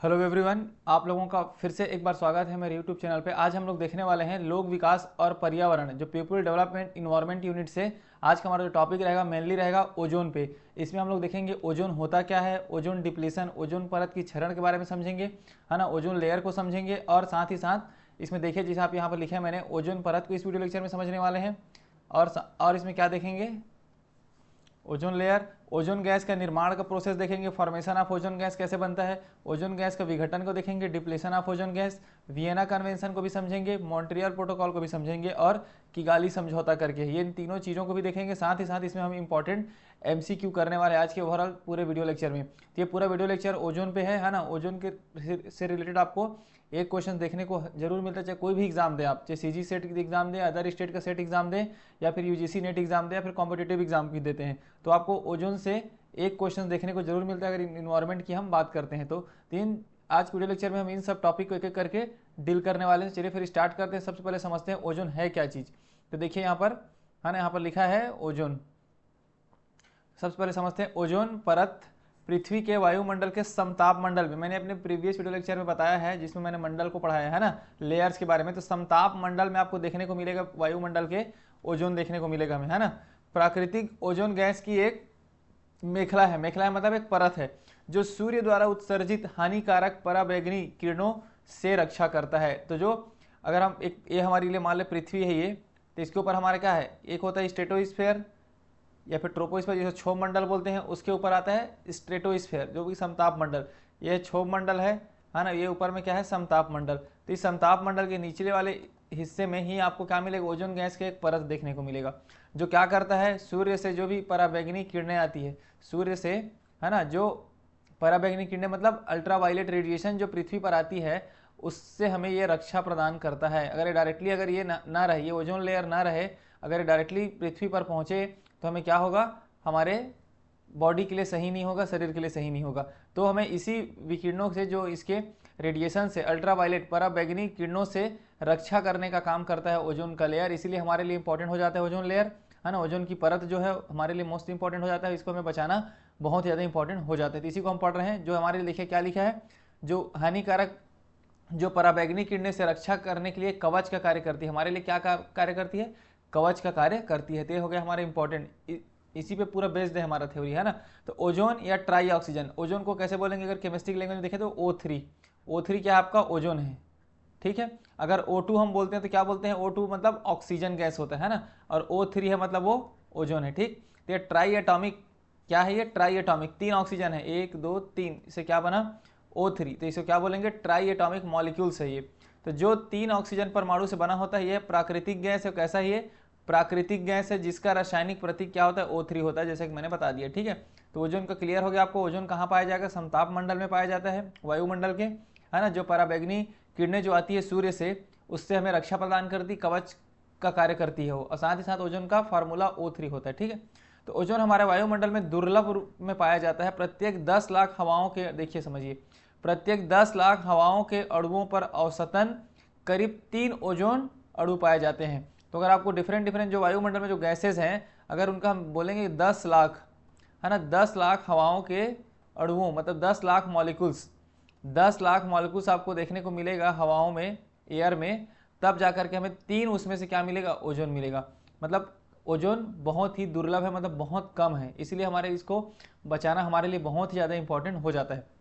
Hello everyone, आप लोगों का फिर से एक बार स्वागत है मेरे यूट्यूब चैनल पे। आज हम लोग देखने वाले हैं लोक विकास और पर्यावरण, जो पीपल डेवलपमेंट इन्वायरमेंट यूनिट से। आज का हमारा जो टॉपिक रहेगा मेनली रहेगा ओजोन पे। इसमें हम लोग देखेंगे ओजोन होता क्या है, ओजोन डिप्लीशन, ओजोन परत की क्षरण के बारे में समझेंगे, है ना, ओजोन लेयर को समझेंगे। और साथ ही साथ इसमें देखिए, जैसे आप यहाँ पर लिखे हैं मैंने, ओजोन परत को इस वीडियो लेक्चर में समझने वाले हैं। और इसमें क्या देखेंगे, ओजोन लेयर, ओजोन गैस का निर्माण का प्रोसेस देखेंगे, फॉर्मेशन ऑफ ओजोन गैस कैसे बनता है, ओजोन गैस का विघटन को देखेंगे, depletion of ozone gas, Vienna convention को भी समझेंगे, मॉन्ट्रियल प्रोटोकॉल को भी समझेंगे और किगाली समझौता करके ये इन तीनों चीज़ों को भी देखेंगे। साथ ही साथ इसमें हम इंपॉर्टेंट एमसीक्यू करने वाले आज के ओवरऑल पूरे वीडियो लेक्चर में। तो ये पूरा वीडियो लेक्चर ओजोन पे है ना। ओजोन के से रिलेटेड आपको एक क्वेश्चन देखने को जरूर मिलता है, चाहे कोई भी एग्जाम दे आप, चाहे सीजी सेट की एग्जाम दे, अदर स्टेट का सेट एग्जाम दे, या फिर यूजीसी नेट एग्जाम दे, या फिर कॉम्पिटेटिव एग्जाम भी देते हैं, तो आपको ओजोन से एक क्वेश्चन देखने को जरूर मिलता है। अगर इन्वायरमेंट की हम बात करते हैं तो आज वीडियो लेक्चर में हम इन सब टॉपिक को एक एक करके डील करने वाले हैं। चलिए फिर स्टार्ट करते हैं। सबसे पहले समझते हैं ओजोन है क्या चीज़। तो देखिए यहाँ पर, है ना, यहाँ पर लिखा है ओजोन। सबसे पहले समझते हैं ओजोन परत पृथ्वी के वायुमंडल के समताप मंडल में, मैंने अपने प्रीवियस वीडियो लेक्चर में बताया है जिसमें मैंने मंडल को पढ़ाया है ना, लेयर्स के बारे में। तो समताप मंडल में आपको देखने को मिलेगा वायुमंडल के ओजोन देखने को मिलेगा हमें, है ना। प्राकृतिक ओजोन गैस की एक मेखला है, मेखला है मतलब एक परत है जो सूर्य द्वारा उत्सर्जित हानिकारक पराबैंगनी किरणों से रक्षा करता है। तो जो अगर हम एक, ये हमारे लिए मान ले पृथ्वी है ये, तो इसके ऊपर हमारा क्या है, एक होता है स्ट्रेटोस्फेयर या फिर ट्रोपोस्फेयर, जिसे क्षोभ मंडल बोलते हैं। उसके ऊपर आता है स्ट्रेटोस्फेयर जो कि समताप मंडल, ये क्षोभ मंडल है ना। ये ऊपर में क्या है, समताप मंडल। तो इस समताप मंडल के निचले वाले हिस्से में ही आपको क्या मिलेगा, ओजोन गैस के एक परत देखने को मिलेगा, जो क्या करता है, सूर्य से जो भी पराबैंगनी किरणें आती है सूर्य से, है ना, जो पराबैंगनी किरणें मतलब अल्ट्रावायलेट रेडिएशन जो पृथ्वी पर आती है, उससे हमें ये रक्षा प्रदान करता है। अगर ये डायरेक्टली, अगर ये ना रहे, ये ओजोन लेयर ना रहे, अगर ये डायरेक्टली पृथ्वी पर पहुंचे तो हमें क्या होगा, हमारे बॉडी के लिए सही नहीं होगा, शरीर के लिए सही नहीं होगा। तो हमें इसी विकिरणों से, जो इसके रेडिएशन से, अल्ट्रावायलेट पराबैंगनी किरणों से रक्षा करने का काम करता है ओजोन का लेयर। इसीलिए हमारे लिए इंपॉर्टेंट हो जाता है ओजोन लेयर, है ना। ओजोन की परत जो है हमारे लिए मोस्ट इंपॉर्टेंट हो जाता है, इसको हमें बचाना बहुत ज़्यादा इंपॉर्टेंट हो जाता है। तो इसी को हम पढ़ रहे हैं। जो हमारे लिए देखिए क्या लिखा है, जो हानिकारक, जो पराबैंगनी किरणें से रक्षा करने के लिए कवच का कार्य करती है, हमारे लिए क्या कार्य करती है, कवच का कार्य करती है। तो ये हो गया हमारा इंपॉर्टेंट, इसी पे पूरा बेस्ड है हमारा थ्योरी, है ना। तो ओजोन या ट्राई ऑक्सीजन, ओजोन को कैसे बोलेंगे, अगर केमिस्ट्री लैंग्वेज में देखें तो O3, O3 क्या आपका ओजोन है, ठीक है। अगर O2 हम बोलते हैं तो क्या बोलते हैं, O2 मतलब ऑक्सीजन गैस होता है ना, और O3 है मतलब वो ओजोन है, ठीक। तो ये ट्राई एटॉमिक क्या है, ये ट्राई एटॉमिक, 3 ऑक्सीजन है, 1 2 3, इसे क्या बना O3, तो इसे क्या बोलेंगे, ट्राई एटॉमिक मॉलिक्यूल्स है ये। तो जो 3 ऑक्सीजन परमाणु से बना होता है ये प्राकृतिक गैस है। कैसा है ये, प्राकृतिक गैस है, जिसका रासायनिक प्रतीक क्या होता है, O3 होता है, जैसे कि मैंने बता दिया, ठीक है। तो ओजोन का क्लियर हो गया आपको। ओजोन कहाँ पाया जाएगा, समताप मंडल में पाया जाता है, वायुमंडल के, है ना। जो पराबैंगनी किरणें जो आती है सूर्य से, उससे हमें रक्षा प्रदान करती, कवच का कार्य करती है वो। और साथ ही साथ ओजोन का फार्मूला O3 होता है, ठीक है। तो ओजोन हमारे वायुमंडल में दुर्लभ रूप में पाया जाता है। प्रत्येक 10 लाख हवाओं के, देखिए समझिए, प्रत्येक 10 लाख हवाओं के अणुओं पर औसतन करीब 3 ओजोन अणु पाए जाते हैं। तो अगर आपको डिफरेंट डिफरेंट जो वायुमंडल में जो गैसेज हैं, अगर उनका हम बोलेंगे 10 लाख, है ना, 10 लाख हवाओं के अणुओं मतलब 10 लाख मॉलिक्यूल्स, 10 लाख मॉलिक्यूल्स आपको देखने को मिलेगा हवाओं में, एयर में, तब जाकर के हमें 3 उसमें से क्या मिलेगा, ओजोन मिलेगा। मतलब ओजोन बहुत ही दुर्लभ है, मतलब बहुत कम है, इसीलिए हमारे इसको बचाना हमारे लिए बहुत ही ज़्यादा इंपॉर्टेंट हो जाता है।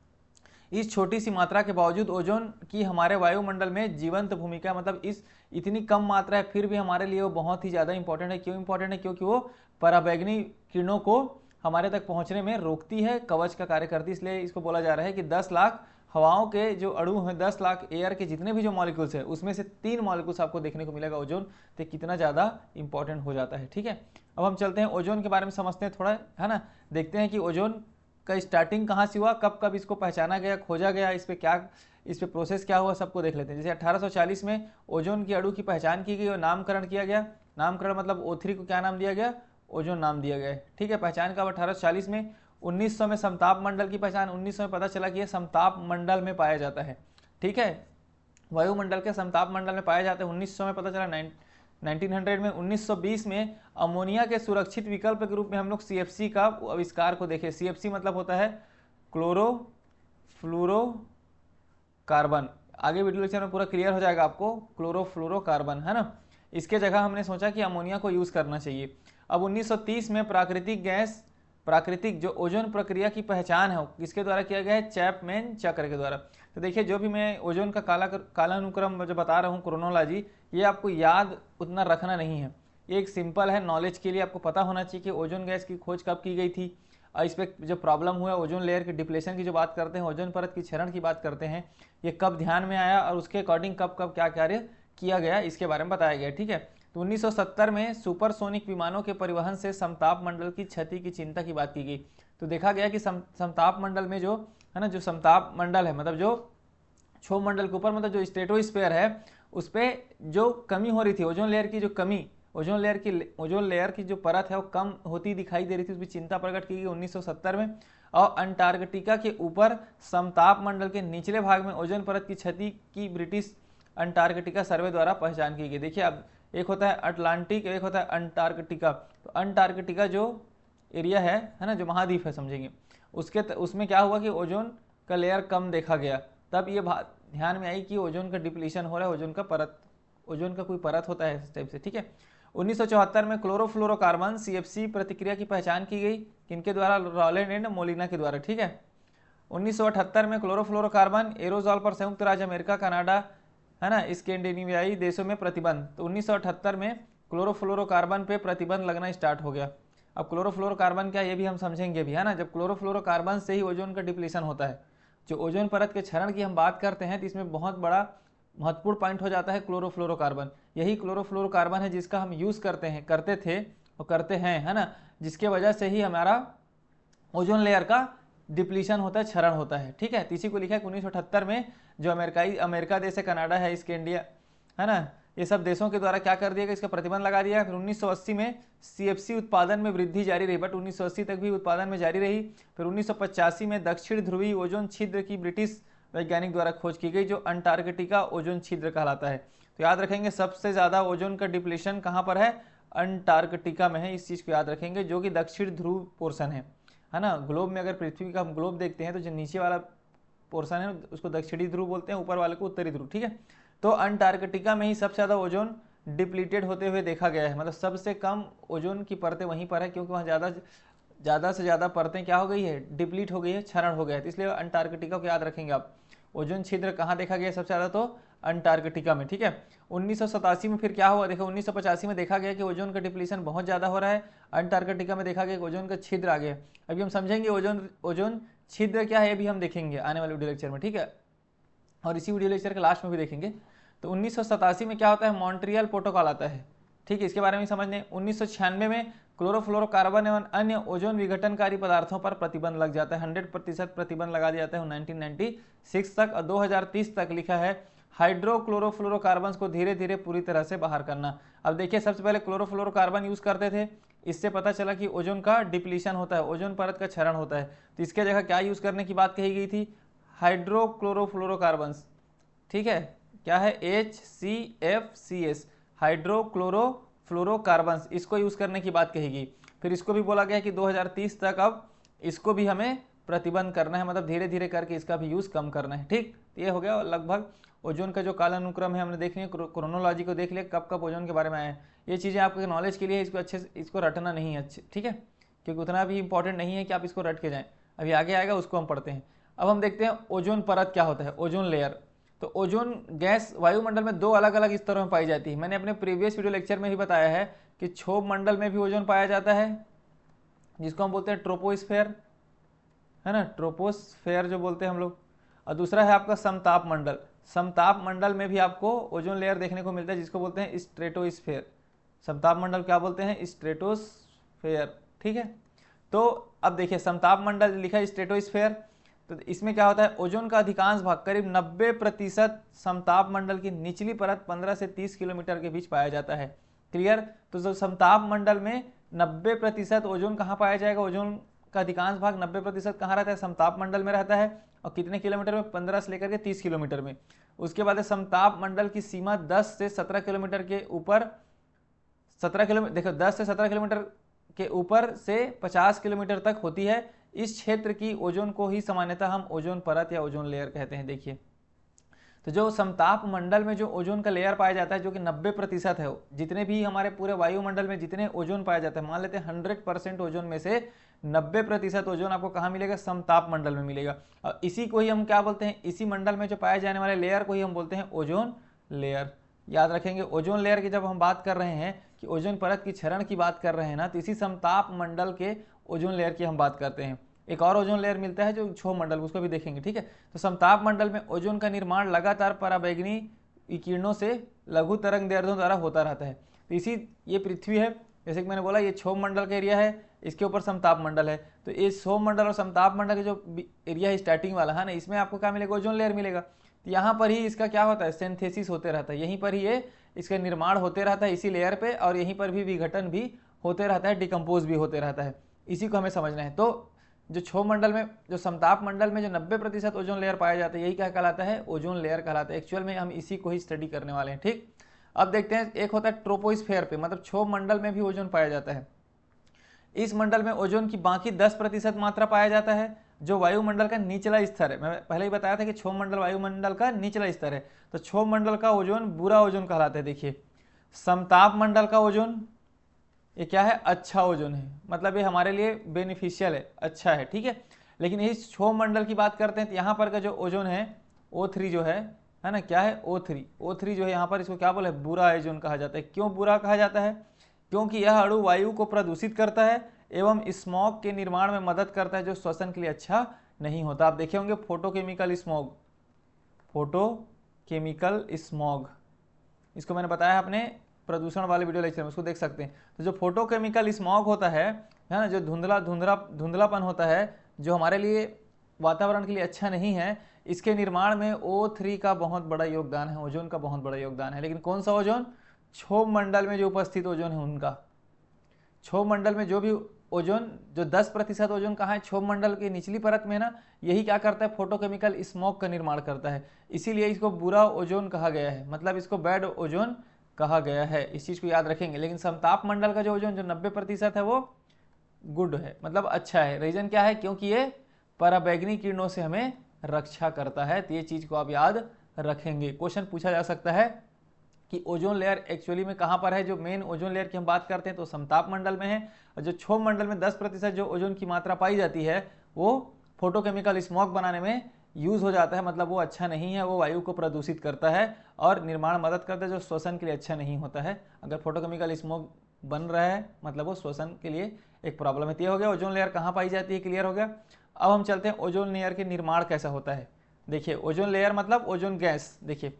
इस छोटी सी मात्रा के बावजूद ओजोन की हमारे वायुमंडल में जीवंत भूमिका, मतलब इस इतनी कम मात्रा है फिर भी हमारे लिए वो बहुत ही ज़्यादा इंपॉर्टेंट है। क्यों इंपॉर्टेंट है, क्योंकि वो पराबैंगनी किरणों को हमारे तक पहुंचने में रोकती है, कवच का कार्य करती है। इसलिए इसको बोला जा रहा है कि 10 लाख हवाओं के जो अणु हैं, 10 लाख एयर के जितने भी जो मॉलिक्यूल्स हैं, उसमें से 3 मॉलिक्यूल्स आपको देखने को मिलेगा ओजोन। तो कितना ज़्यादा इंपॉर्टेंट हो जाता है, ठीक है। अब हम चलते हैं ओजोन के बारे में समझते हैं थोड़ा, है ना। देखते हैं कि ओजोन का स्टार्टिंग कहाँ से हुआ, कब कब इसको पहचाना गया, खोजा गया, इस पे प्रोसेस क्या हुआ, सबको देख लेते हैं। जैसे 1840 में ओजोन की अणु की पहचान की गई और नामकरण किया गया। नामकरण मतलब O3 को क्या नाम दिया गया, ओजोन नाम दिया गया है, ठीक है। पहचान कब, 1840 में। 1900 में समताप मंडल की पहचान, 1900 में पता चला कि यह समताप मंडल में पाया जाता है, ठीक है। वायुमंडल के समताप मंडल में पाया जाता है, 1900 में पता चला। 1900 में, 1920 में अमोनिया के सुरक्षित विकल्प के रूप में हम लोग CFC का आविष्कार को देखे। CFC मतलब होता है क्लोरो फ्लोरो कार्बन, आगे वीडियो लेक्चर में पूरा क्लियर हो जाएगा आपको, क्लोरोफ्लोरोकार्बन है ना, इसके जगह हमने सोचा कि अमोनिया को यूज करना चाहिए। अब 1930 में प्राकृतिक जो ओजोन प्रक्रिया की पहचान है किसके द्वारा किया गया है, चैपमैन चक्र के द्वारा। तो देखिए जो भी मैं ओजोन का कालानुक्रम जो बता रहा हूँ, क्रोनोलॉजी, ये आपको याद उतना रखना नहीं है, ये एक सिंपल है, नॉलेज के लिए आपको पता होना चाहिए कि ओजोन गैस की खोज कब की गई थी, और इस पर जो प्रॉब्लम हुआ ओजोन लेयर के डिप्लेशन की जो बात करते हैं, ओजोन परत की क्षरण की बात करते हैं, ये कब ध्यान में आया और उसके अकॉर्डिंग कब कब क्या कार्य किया गया इसके बारे में बताया गया। ठीक है, तो 1970 में सुपरसोनिक विमानों के परिवहन से समताप मंडल की क्षति की चिंता की बात की गई। तो देखा गया कि समताप मंडल में जो है ना, जो समताप मंडल है मतलब जो क्षोभ मंडल के ऊपर मतलब जो स्ट्रेटोस्फीयर है उस पर जो कमी हो रही थी, ओजोन लेयर की जो कमी, ओजोन लेयर की जो परत है वो कम होती दिखाई दे रही थी, उसकी चिंता प्रकट की गई 1970 में। और अंटार्कटिका के ऊपर समताप मंडल के निचले भाग में ओजोन परत की क्षति की ब्रिटिश अंटार्कटिका सर्वे द्वारा पहचान की गई। देखिए अब एक होता है अटलांटिक, एक होता है अंटार्कटिका। तो अंटार्कटिका जो एरिया है ना, जो महाद्वीप है समझेंगे, उसमें क्या हुआ कि ओजोन का लेयर कम देखा गया, तब ये बात ध्यान में आई कि ओजोन का डिप्लीशन हो रहा है, ओजोन का कोई परत होता है इस टाइप से। ठीक है, 1974 में क्लोरोफ्लोरोकार्बन CFC प्रतिक्रिया की पहचान की गई, किनके द्वारा, रॉलेंड एंड मोलिना के द्वारा। ठीक है, 1978 में क्लोरोफ्लोरोकार्बन एरोजॉल पर संयुक्त राज्य अमेरिका, कनाडा है ना, स्कैंडिनेवियाई देशों में प्रतिबंध। तो 1978 में क्लोरोफ्लोरोकार्बन पे प्रतिबंध लगना स्टार्ट हो गया। अब क्लोरोफ्लोरोकार्बन क्या, ये भी हम समझेंगे भी है ना। जब क्लोरोफ्लोरोकार्बन से ही ओजोन का डिप्लीशन होता है, जो ओजोन परत के क्षरण की हम बात करते हैं, तो इसमें बहुत बड़ा महत्वपूर्ण पॉइंट हो जाता है क्लोरोफ्लोरोकार्बन। यही क्लोरोफ्लोरोकार्बन है जिसका हम यूज करते थे और करते हैं है ना, जिसके वजह से ही हमारा ओजोन लेयर का डिप्लीशन होता है, क्षरण होता है। ठीक है, तो इसी को लिखा है 1978 में जो अमेरिका देश है, कनाडा है, इसके इंडिया है ना, ये सब देशों के द्वारा क्या कर दिया गया, इसका प्रतिबंध लगा दिया। फिर 1980 में CFC उत्पादन में वृद्धि जारी रही, बट 1980 तक भी उत्पादन में जारी रही। फिर 1985 में दक्षिण ध्रुवीय ओजोन छिद्र की ब्रिटिश वैज्ञानिक द्वारा खोज की गई, जो अंटार्कटिका ओजोन छिद्र कहलाता है। तो याद रखेंगे सबसे ज्यादा ओजोन का डिप्लीशन कहाँ पर है, अंटार्कटिका में है, इस चीज को याद रखेंगे, जो कि दक्षिण ध्रुव पोर्शन है ना। ग्लोब में अगर पृथ्वी का हम ग्लोब देखते हैं तो जो नीचे वाला पोर्शन है उसको दक्षिणी ध्रुव बोलते हैं, ऊपर वाले को उत्तरी ध्रुव। ठीक है, तो अंटार्कटिका में ही सबसे ज्यादा ओजोन डिप्लीटेड होते हुए देखा गया है, मतलब सबसे कम ओजोन की परतें वहीं पर है, क्योंकि वहाँ ज़्यादा से ज़्यादा परतें क्या हो गई है, डिप्लीट हो गई है, क्षरण हो गया है। तो इसलिए अंटार्कटिका को याद रखेंगे आप। ओजोन छिद्र कहाँ देखा गया सबसे ज़्यादा, तो अंटार्कटिका में। ठीक है, 1987 में फिर क्या हुआ, देखो 1985 में देखा गया कि ओजोन का डिप्लीशन बहुत ज़्यादा हो रहा है, अंटार्कटिका में देखा गया कि ओजोन का छिद्र आ गया। अभी हम समझेंगे ओजोन छिद्र क्या है, ये भी हम देखेंगे आने वाले वीडियो लेक्चर में। ठीक है, और इसी वीडियो लेक्चर के लास्ट में भी देखेंगे। तो 1987 में क्या होता है, मॉन्ट्रियल प्रोटोकॉल आता है। ठीक है, इसके बारे में समझने। 1996 में क्लोरोफ्लोरोकार्बन एवं अन्य ओजोन विघटनकारी पदार्थों पर प्रतिबंध लग जाता है, 100% प्रतिबंध लगा दिया जाता है 1996 तक। और 2030 तक लिखा है हाइड्रोक्लोरोफ्लोरोकार्बन को धीरे धीरे पूरी तरह से बाहर करना। अब देखिए सबसे पहले क्लोरोफ्लोरोकार्बन यूज करते थे, इससे पता चला कि ओजोन का डिप्लीशन होता है, ओजोन परत का क्षरण होता है, तो इसके जगह क्या यूज करने की बात कही गई थी, हाइड्रोक्लोरोफ्लोरोकार्बन। ठीक है, क्या है, HCFCS, हाइड्रोक्लोरोफ्लोरोकार्बन, इसको यूज करने की बात कहेगी। फिर इसको भी बोला गया कि 2030 तक अब इसको भी हमें प्रतिबंध करना है, मतलब धीरे धीरे करके इसका भी यूज कम करना है। ठीक, ये हो गया लगभग ओजोन का जो कालानुक्रम है, हमने देख लिया, क्रोनोलॉजी को देख लिया, कब कब ओजोन के बारे में आया है। ये चीज़ें आपके नॉलेज के लिए, इसको अच्छे से इसको रटना नहीं है अच्छे, ठीक है, क्योंकि उतना भी इंपॉर्टेंट नहीं है कि आप इसको रट के जाएं। अभी आगे आएगा, उसको हम पढ़ते हैं। अब हम देखते हैं ओजोन परत क्या होता है, ओजोन लेयर। तो ओजोन गैस वायुमंडल में दो अलग अलग स्तरों में पाई जाती है। मैंने अपने प्रीवियस वीडियो लेक्चर में भी बताया है कि क्षोभ मंडल में भी ओजोन पाया जाता है, जिसको हम बोलते हैं ट्रोपोस्फेयर, है ना, ट्रोपोस्फेयर जो बोलते हैं हम लोग। और दूसरा है आपका समताप मंडल। समताप मंडल में भी आपको ओजोन लेयर देखने को मिलता है, जिसको बोलते हैं स्ट्रेटोस्फेयर। समताप मंडल क्या बोलते हैं, स्ट्रेटोस्फेयर। ठीक है, तो अब देखिए समताप मंडल लिखा है स्ट्रेटोस्फेयर, तो इसमें क्या होता है, ओजोन का अधिकांश भाग करीब 90% समताप मंडल की निचली परत 15 से 30 किलोमीटर के बीच पाया जाता है। क्लियर, तो जो समताप मंडल में 90% ओजोन कहाँ पाया जाएगा, ओजोन का अधिकांश भाग 90% कहाँ रहता है, समताप मंडल में रहता है। और कितने किलोमीटर में, 15 से लेकर के 30 किलोमीटर में। उसके बाद समताप मंडल की सीमा 10 से 17 किलोमीटर के ऊपर, 17 किलोमीटर, देखो 10 से 17 किलोमीटर के ऊपर से 50 किलोमीटर तक होती है। इस क्षेत्र की ओजोन को ही सामान्यतः हम ओजोन परत या ओजोन लेयर कहते हैं। देखिए तो जो समताप मंडल में जो ओजोन का लेयर पाया जाता है जो कि 90% है, जितने भी हमारे पूरे वायुमंडल में जितने ओजोन पाया जाता है, मान लेते हैं 100% ओजोन में से 90% ओजोन आपको कहाँ मिलेगा? समताप मंडल में मिलेगा। और इसी को ही हम क्या बोलते हैं? इसी मंडल में जो पाए जाने वाले लेयर को ही हम बोलते हैं ओजोन लेयर। याद रखेंगे, ओजोन लेयर की जब हम बात कर रहे हैं कि ओजोन परत की क्षरण की बात कर रहे हैं ना, तो इसी समताप मंडल के ओजोन लेयर की हम बात करते हैं। एक और ओजोन लेयर मिलता है जो क्षोभ मंडल, उसको भी देखेंगे, ठीक है। तो समताप मंडल में ओजोन का निर्माण लगातार पराबैंगनी किरणों से लघु तरंग दैर्ध्यों द्वारा होता रहता है। तो इसी ये पृथ्वी है, जैसे कि मैंने बोला, ये क्षोभ मंडल का एरिया है, इसके ऊपर समताप मंडल है। तो ये क्षोभ मंडल और समताप मंडल का जो एरिया है स्टार्टिंग वाला है ना, इसमें आपको क्या मिलेगा? ओजोन लेयर मिलेगा। तो यहाँ पर ही इसका क्या होता है? सिंथेसिस होते रहता है, यहीं पर ही ये इसका निर्माण होते रहता है इसी लेयर पे, और यहीं पर भी विघटन भी होते रहता है, डिकम्पोज भी होते रहता है। इसी को हमें समझना है। तो जो क्षोभ मंडल में, जो समताप मंडल में जो 90% ओजोन लेयर पाया जाता है, यही क्या कहलाता है? ओजोन लेयर कहलाता है। एक्चुअल में हम इसी को ही स्टडी करने वाले हैं, ठीक। अब देखते हैं, एक होता है ट्रोपोस्फेयर पे, मतलब क्षोभ मंडल में भी ओजोन पाया जाता है। इस मंडल में ओजोन की बाकी 10% मात्रा पाया जाता है, जो वायुमंडल का निचला स्तर है। मैं पहले ही बताया था कि क्षोभ मंडल वायुमंडल का निचला स्तर है। तो क्षोभ मंडल का ओजोन बुरा ओजोन कहलाता है। देखिए, समताप मंडल का ओजोन ये क्या है? अच्छा ओजोन है, मतलब ये हमारे लिए बेनिफिशियल है, अच्छा है, ठीक है। लेकिन इस क्षोभ मंडल की बात करते हैं तो यहाँ पर का जो ओजोन है O3 जो है ना, क्या है? O3 जो है यहाँ पर, इसको क्या बोले? बुरा ओजोन कहा जाता है। क्यों बुरा कहा जाता है? क्योंकि यह अणु वायु को प्रदूषित करता है एवं स्मॉग के निर्माण में मदद करता है, जो श्वसन के लिए अच्छा नहीं होता। आप देखे होंगे फोटोकेमिकल स्मॉग, फोटोकेमिकल स्मॉग, इसको मैंने बताया अपने प्रदूषण वाले वीडियो लेक्चर में, उसको देख सकते हैं। तो जो फोटोकेमिकल स्मॉग होता है ना, जो धुंधलापन होता है, जो हमारे लिए वातावरण के लिए अच्छा नहीं है, इसके निर्माण में O3 का बहुत बड़ा योगदान है, ओजोन का बहुत बड़ा योगदान है। लेकिन कौन सा ओजोन? क्षोभ मंडल में जो उपस्थित ओजोन है उनका। क्षोभ मंडल में जो भी ओजोन, जो 10% ओजोन कहाँ है? क्षोभ मंडल की निचली परत में ना, यही क्या करता है? फोटोकेमिकल स्मॉग का निर्माण करता है। इसीलिए इसको बुरा ओजोन कहा गया है, मतलब इसको बैड ओजोन कहा गया है। इस चीज को याद रखेंगे। लेकिन समताप मंडल का जो ओजोन जो 90% है, वो गुड है, मतलब अच्छा है। रीजन क्या है? क्योंकि ये पराबैंगनी किरणों से हमें रक्षा करता है। तो ये चीज को आप याद रखेंगे। क्वेश्चन पूछा जा सकता है कि ओजोन लेयर एक्चुअली में कहाँ पर है? जो मेन ओजोन लेयर की हम बात करते हैं तो समताप मंडल में है, और जो क्षोभ मंडल में 10% जो ओजोन की मात्रा पाई जाती है, वो फोटोकेमिकल स्मॉग बनाने में यूज हो जाता है, मतलब वो अच्छा नहीं है, वो वायु को प्रदूषित करता है और निर्माण मदद करता है, जो श्वसन के लिए अच्छा नहीं होता है। अगर फोटोकेमिकल स्मॉग बन रहा है, मतलब वो श्वसन के लिए एक प्रॉब्लम है। ये हो गया ओजोन लेयर कहाँ पाई जाती है, क्लियर हो गया। अब हम चलते हैं ओजोन लेयर के निर्माण कैसा होता है। देखिए, ओजोन लेयर मतलब ओजोन गैस। देखिए,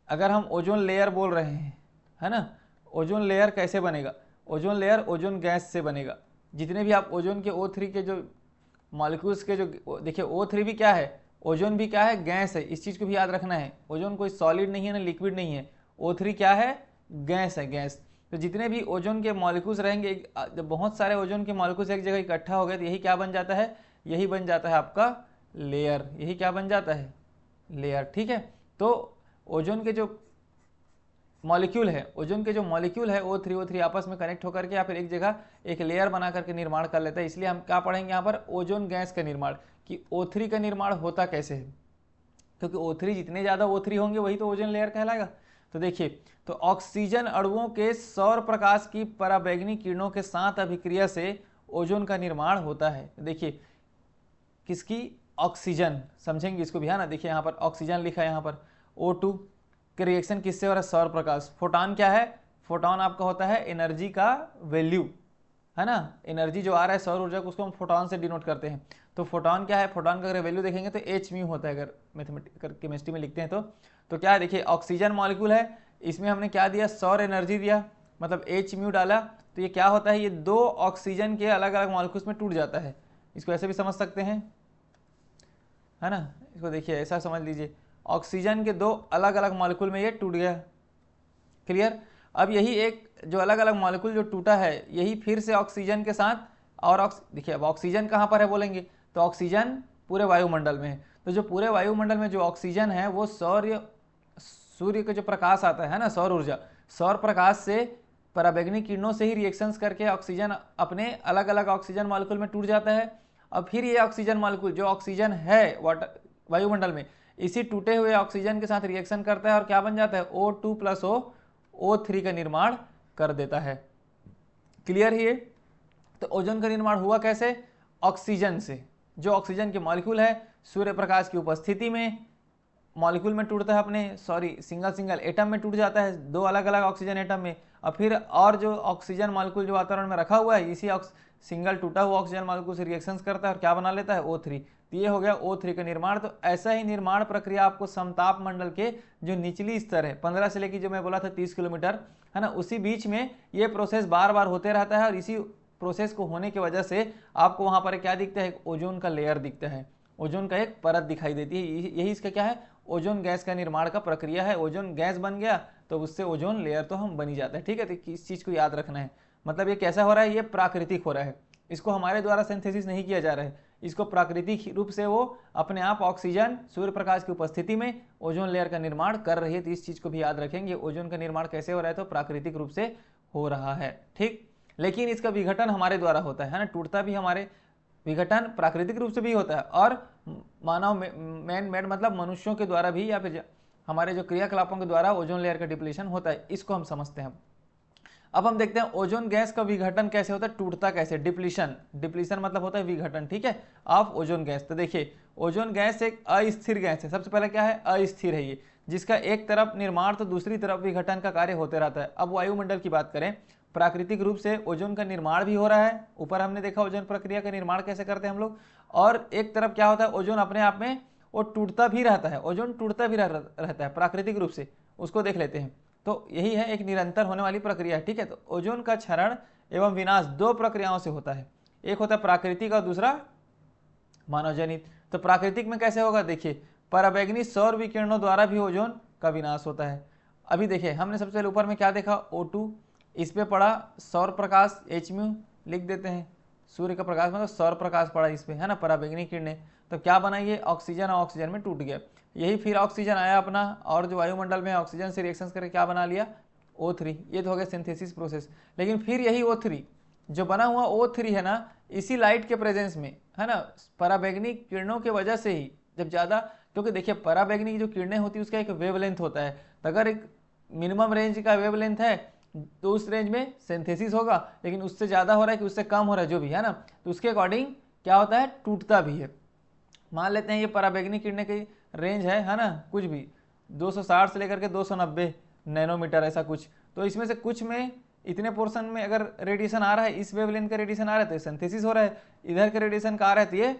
अगर हम ओजोन लेयर बोल रहे हैं, है ना, ओजोन लेयर कैसे बनेगा? ओजोन लेयर ओजोन गैस से बनेगा। जितने भी आप ओजोन के O3 के जो मॉलिक्यूल्स के जो, देखिए O3 भी क्या है? ओजोन भी क्या है? गैस है। इस चीज को भी याद रखना है। ओजोन कोई सॉलिड नहीं है ना लिक्विड नहीं है। O3 क्या है? गैस है, गैस। तो जितने भी ओजोन के मॉलिक्यूल्स रहेंगे, जब बहुत सारे ओजोन के मॉलिक्यूल्स एक जगह इकट्ठा हो गए तो यही क्या बन जाता है? यही बन जाता है आपका लेयर। यही क्या बन जाता है? लेयर, ठीक है। तो ओजोन के जो मॉलिक्यूल है, ओजोन के जो मॉलिक्यूल है O3 आपस में कनेक्ट होकर के या फिर एक जगह एक लेयर बना करके निर्माण कर लेता है। इसलिए हम क्या पढ़ेंगे यहाँ पर? ओजोन गैस का निर्माण, कि O3 का निर्माण होता कैसे है। क्योंकि O3 जितने ज़्यादा O3 होंगे वही तो ओजोन लेयर कहलाएगा। तो देखिए, तो ऑक्सीजन अणुओं के सौर प्रकाश की पराबैंगनी किरणों के साथ अभिक्रिया से ओजोन का निर्माण होता है। देखिए, किसकी? ऑक्सीजन, समझेंगे इसको भी, है ना। देखिए यहाँ पर ऑक्सीजन लिखा है, यहाँ पर O2 के रिएक्शन किससे हो रहा है? सौर प्रकाश। फोटॉन क्या है? फोटॉन आपका होता है एनर्जी का वैल्यू, है ना। एनर्जी जो आ रहा है सौर ऊर्जा को, उसको हम फोटॉन से डिनोट करते हैं। तो फोटॉन क्या है? फोटॉन का अगर वैल्यू देखेंगे तो h होता है, अगर मैथमेटिकल केमिस्ट्री में लिखते हैं तो क्या है? देखिए, ऑक्सीजन मॉलिक्यूल है, इसमें हमने क्या दिया? सौर एनर्जी दिया, मतलब h डाला। तो ये क्या होता है? ये दो ऑक्सीजन के अलग अलग मॉलिक्यूल्स में टूट जाता है। इसको ऐसे भी समझ सकते हैं, है ना। इसको देखिए ऐसा समझ लीजिए, ऑक्सीजन के दो अलग अलग मॉलिक्यूल में ये टूट गया, क्लियर। अब यही एक जो अलग अलग मॉलिक्यूल जो टूटा है, यही फिर से ऑक्सीजन के साथ, और देखिए अब ऑक्सीजन कहाँ पर है बोलेंगे तो ऑक्सीजन पूरे वायुमंडल में है। तो जो पूरे वायुमंडल में जो ऑक्सीजन है वो सूर्य का जो प्रकाश आता है ना, सौर ऊर्जा, सौर प्रकाश से पराबैंगनी किरणों से ही रिएक्शंस करके ऑक्सीजन अपने अलग अलग ऑक्सीजन मॉलिक्यूल में टूट जाता है। अब फिर ये ऑक्सीजन मॉलिक्यूल जो ऑक्सीजन है वायुमंडल में, इसी टूटे हुए ऑक्सीजन के साथ रिएक्शन करता है और क्या बन जाता है, O2 प्लस O3 का निर्माण कर देता है। क्लियर है ये? तो ओजोन का निर्माण हुआ कैसे? ऑक्सीजन से। जो ऑक्सीजन के मॉलिक्यूल है सूर्य प्रकाश की उपस्थिति में मॉलिक्यूल में टूटता है, अपने सिंगल एटम में टूट जाता है, दो अलग अलग ऑक्सीजन एटम में, और फिर और जो ऑक्सीजन मॉलिक्यूल जो वातावरण में रखा हुआ है इसी सिंगल टूटा हुआ ऑक्सीजन मॉलिक्यूल से रिएक्शंस करता है और क्या बना लेता है, O3। तो ये हो गया O3 का निर्माण। तो ऐसा ही निर्माण प्रक्रिया आपको समताप मंडल के जो निचली स्तर है 15 से लेकर जो मैं बोला था 30 किलोमीटर है ना, उसी बीच में ये प्रोसेस बार बार होते रहता है और इसी प्रोसेस को होने की वजह से आपको वहां पर क्या दिखता है, ओजोन का लेयर दिखता है, ओजोन का एक परत दिखाई देती है। यही इसका क्या है, ओजोन गैस का निर्माण का प्रक्रिया है। ओजोन गैस बन गया तो उससे ओजोन लेयर तो हम बन ही जाता है। ठीक है, तो इस चीज को याद रखना है। मतलब ये कैसा हो रहा है, ये प्राकृतिक हो रहा है, इसको हमारे द्वारा सिंथेसिस नहीं किया जा रहा है, इसको प्राकृतिक रूप से वो अपने आप ऑक्सीजन सूर्य प्रकाश की उपस्थिति में ओजोन लेयर का निर्माण कर रही है। तो इस चीज को भी याद रखेंगे, ओजोन का निर्माण कैसे हो रहा है, तो प्राकृतिक रूप से हो रहा है। ठीक, लेकिन इसका विघटन हमारे द्वारा होता है ना, टूटता भी हमारे, विघटन प्राकृतिक रूप से भी होता है और मानव मैन मेड मतलब मनुष्यों के द्वारा भी या फिर हमारे जो क्रियाकलापों के द्वारा ओजोन लेयर का डिप्लीशन होता है, इसको हम समझते हैं। अब हम देखते हैं ओजोन गैस का विघटन कैसे होता है, टूटता कैसे, डिप्लीशन। डिप्लीशन मतलब होता है विघटन, ठीक है, ऑफ ओजोन गैस। तो देखिए ओजोन गैस एक अस्थिर गैस है। सबसे पहले क्या है, अस्थिर है ये, जिसका एक तरफ निर्माण तो दूसरी तरफ विघटन का कार्य होते रहता है। अब वायुमंडल की बात करें, प्राकृतिक रूप से ओजोन का निर्माण भी हो रहा है, ऊपर हमने देखा ओजोन प्रक्रिया का निर्माण कैसे करते हैं हम लोग, और एक तरफ क्या होता है, ओजोन अपने आप में वो टूटता भी रहता है, ओजोन टूटता भी रहता है प्राकृतिक रूप से, उसको देख लेते हैं। तो यही है एक निरंतर होने वाली प्रक्रिया, ठीक है। तो ओजोन का क्षरण एवं विनाश दो प्रक्रियाओं से होता है, एक होता है प्राकृतिक और दूसरा मानवजनित। तो प्राकृतिक में कैसे होगा, देखिए पराबैंगनी सौर विकिरणों द्वारा भी ओजोन का विनाश होता है। अभी देखिए हमने सबसे पहले ऊपर में क्या देखा, O2, इस पे पड़ा सौर प्रकाश hmu लिख देते हैं, सूर्य का प्रकाश मतलब सौर प्रकाश पड़ा इस पे है ना, पराबैंगनी किरणें। तो क्या बना, ये ऑक्सीजन और ऑक्सीजन में टूट गया, यही फिर ऑक्सीजन आया अपना और जो वायुमंडल में ऑक्सीजन से रिएक्शन करके क्या बना लिया, O3। ये तो हो गया सिंथेसिस प्रोसेस। लेकिन फिर यही O3 जो बना हुआ O3 है ना, इसी लाइट के प्रेजेंस में है ना, पराबैंगनी किरणों के वजह से ही जब ज़्यादा, क्योंकि देखिए पराबैंगनी की जो किरणें होती है उसका एक वेवलेंथ होता है, तो अगर एक मिनिमम रेंज का वेवलेंथ है तो उस रेंज में सिंथेसिस होगा, लेकिन उससे ज़्यादा हो रहा है कि उससे कम हो रहा है जो भी है ना, तो उसके अकॉर्डिंग क्या होता है, टूटता भी है। मान लेते हैं ये पराबैंगनी किरणें की रेंज है ना, कुछ भी 260 से लेकर के 290 नैनोमीटर ऐसा कुछ, तो इसमें से कुछ में इतने पोर्शन में अगर रेडिएशन आ रहा है, इस वेवलेंथ का रेडिएशन आ रहा है तो सिंथेसिस हो रहा है, इधर के रेडिएशन का आ रहा है तो ये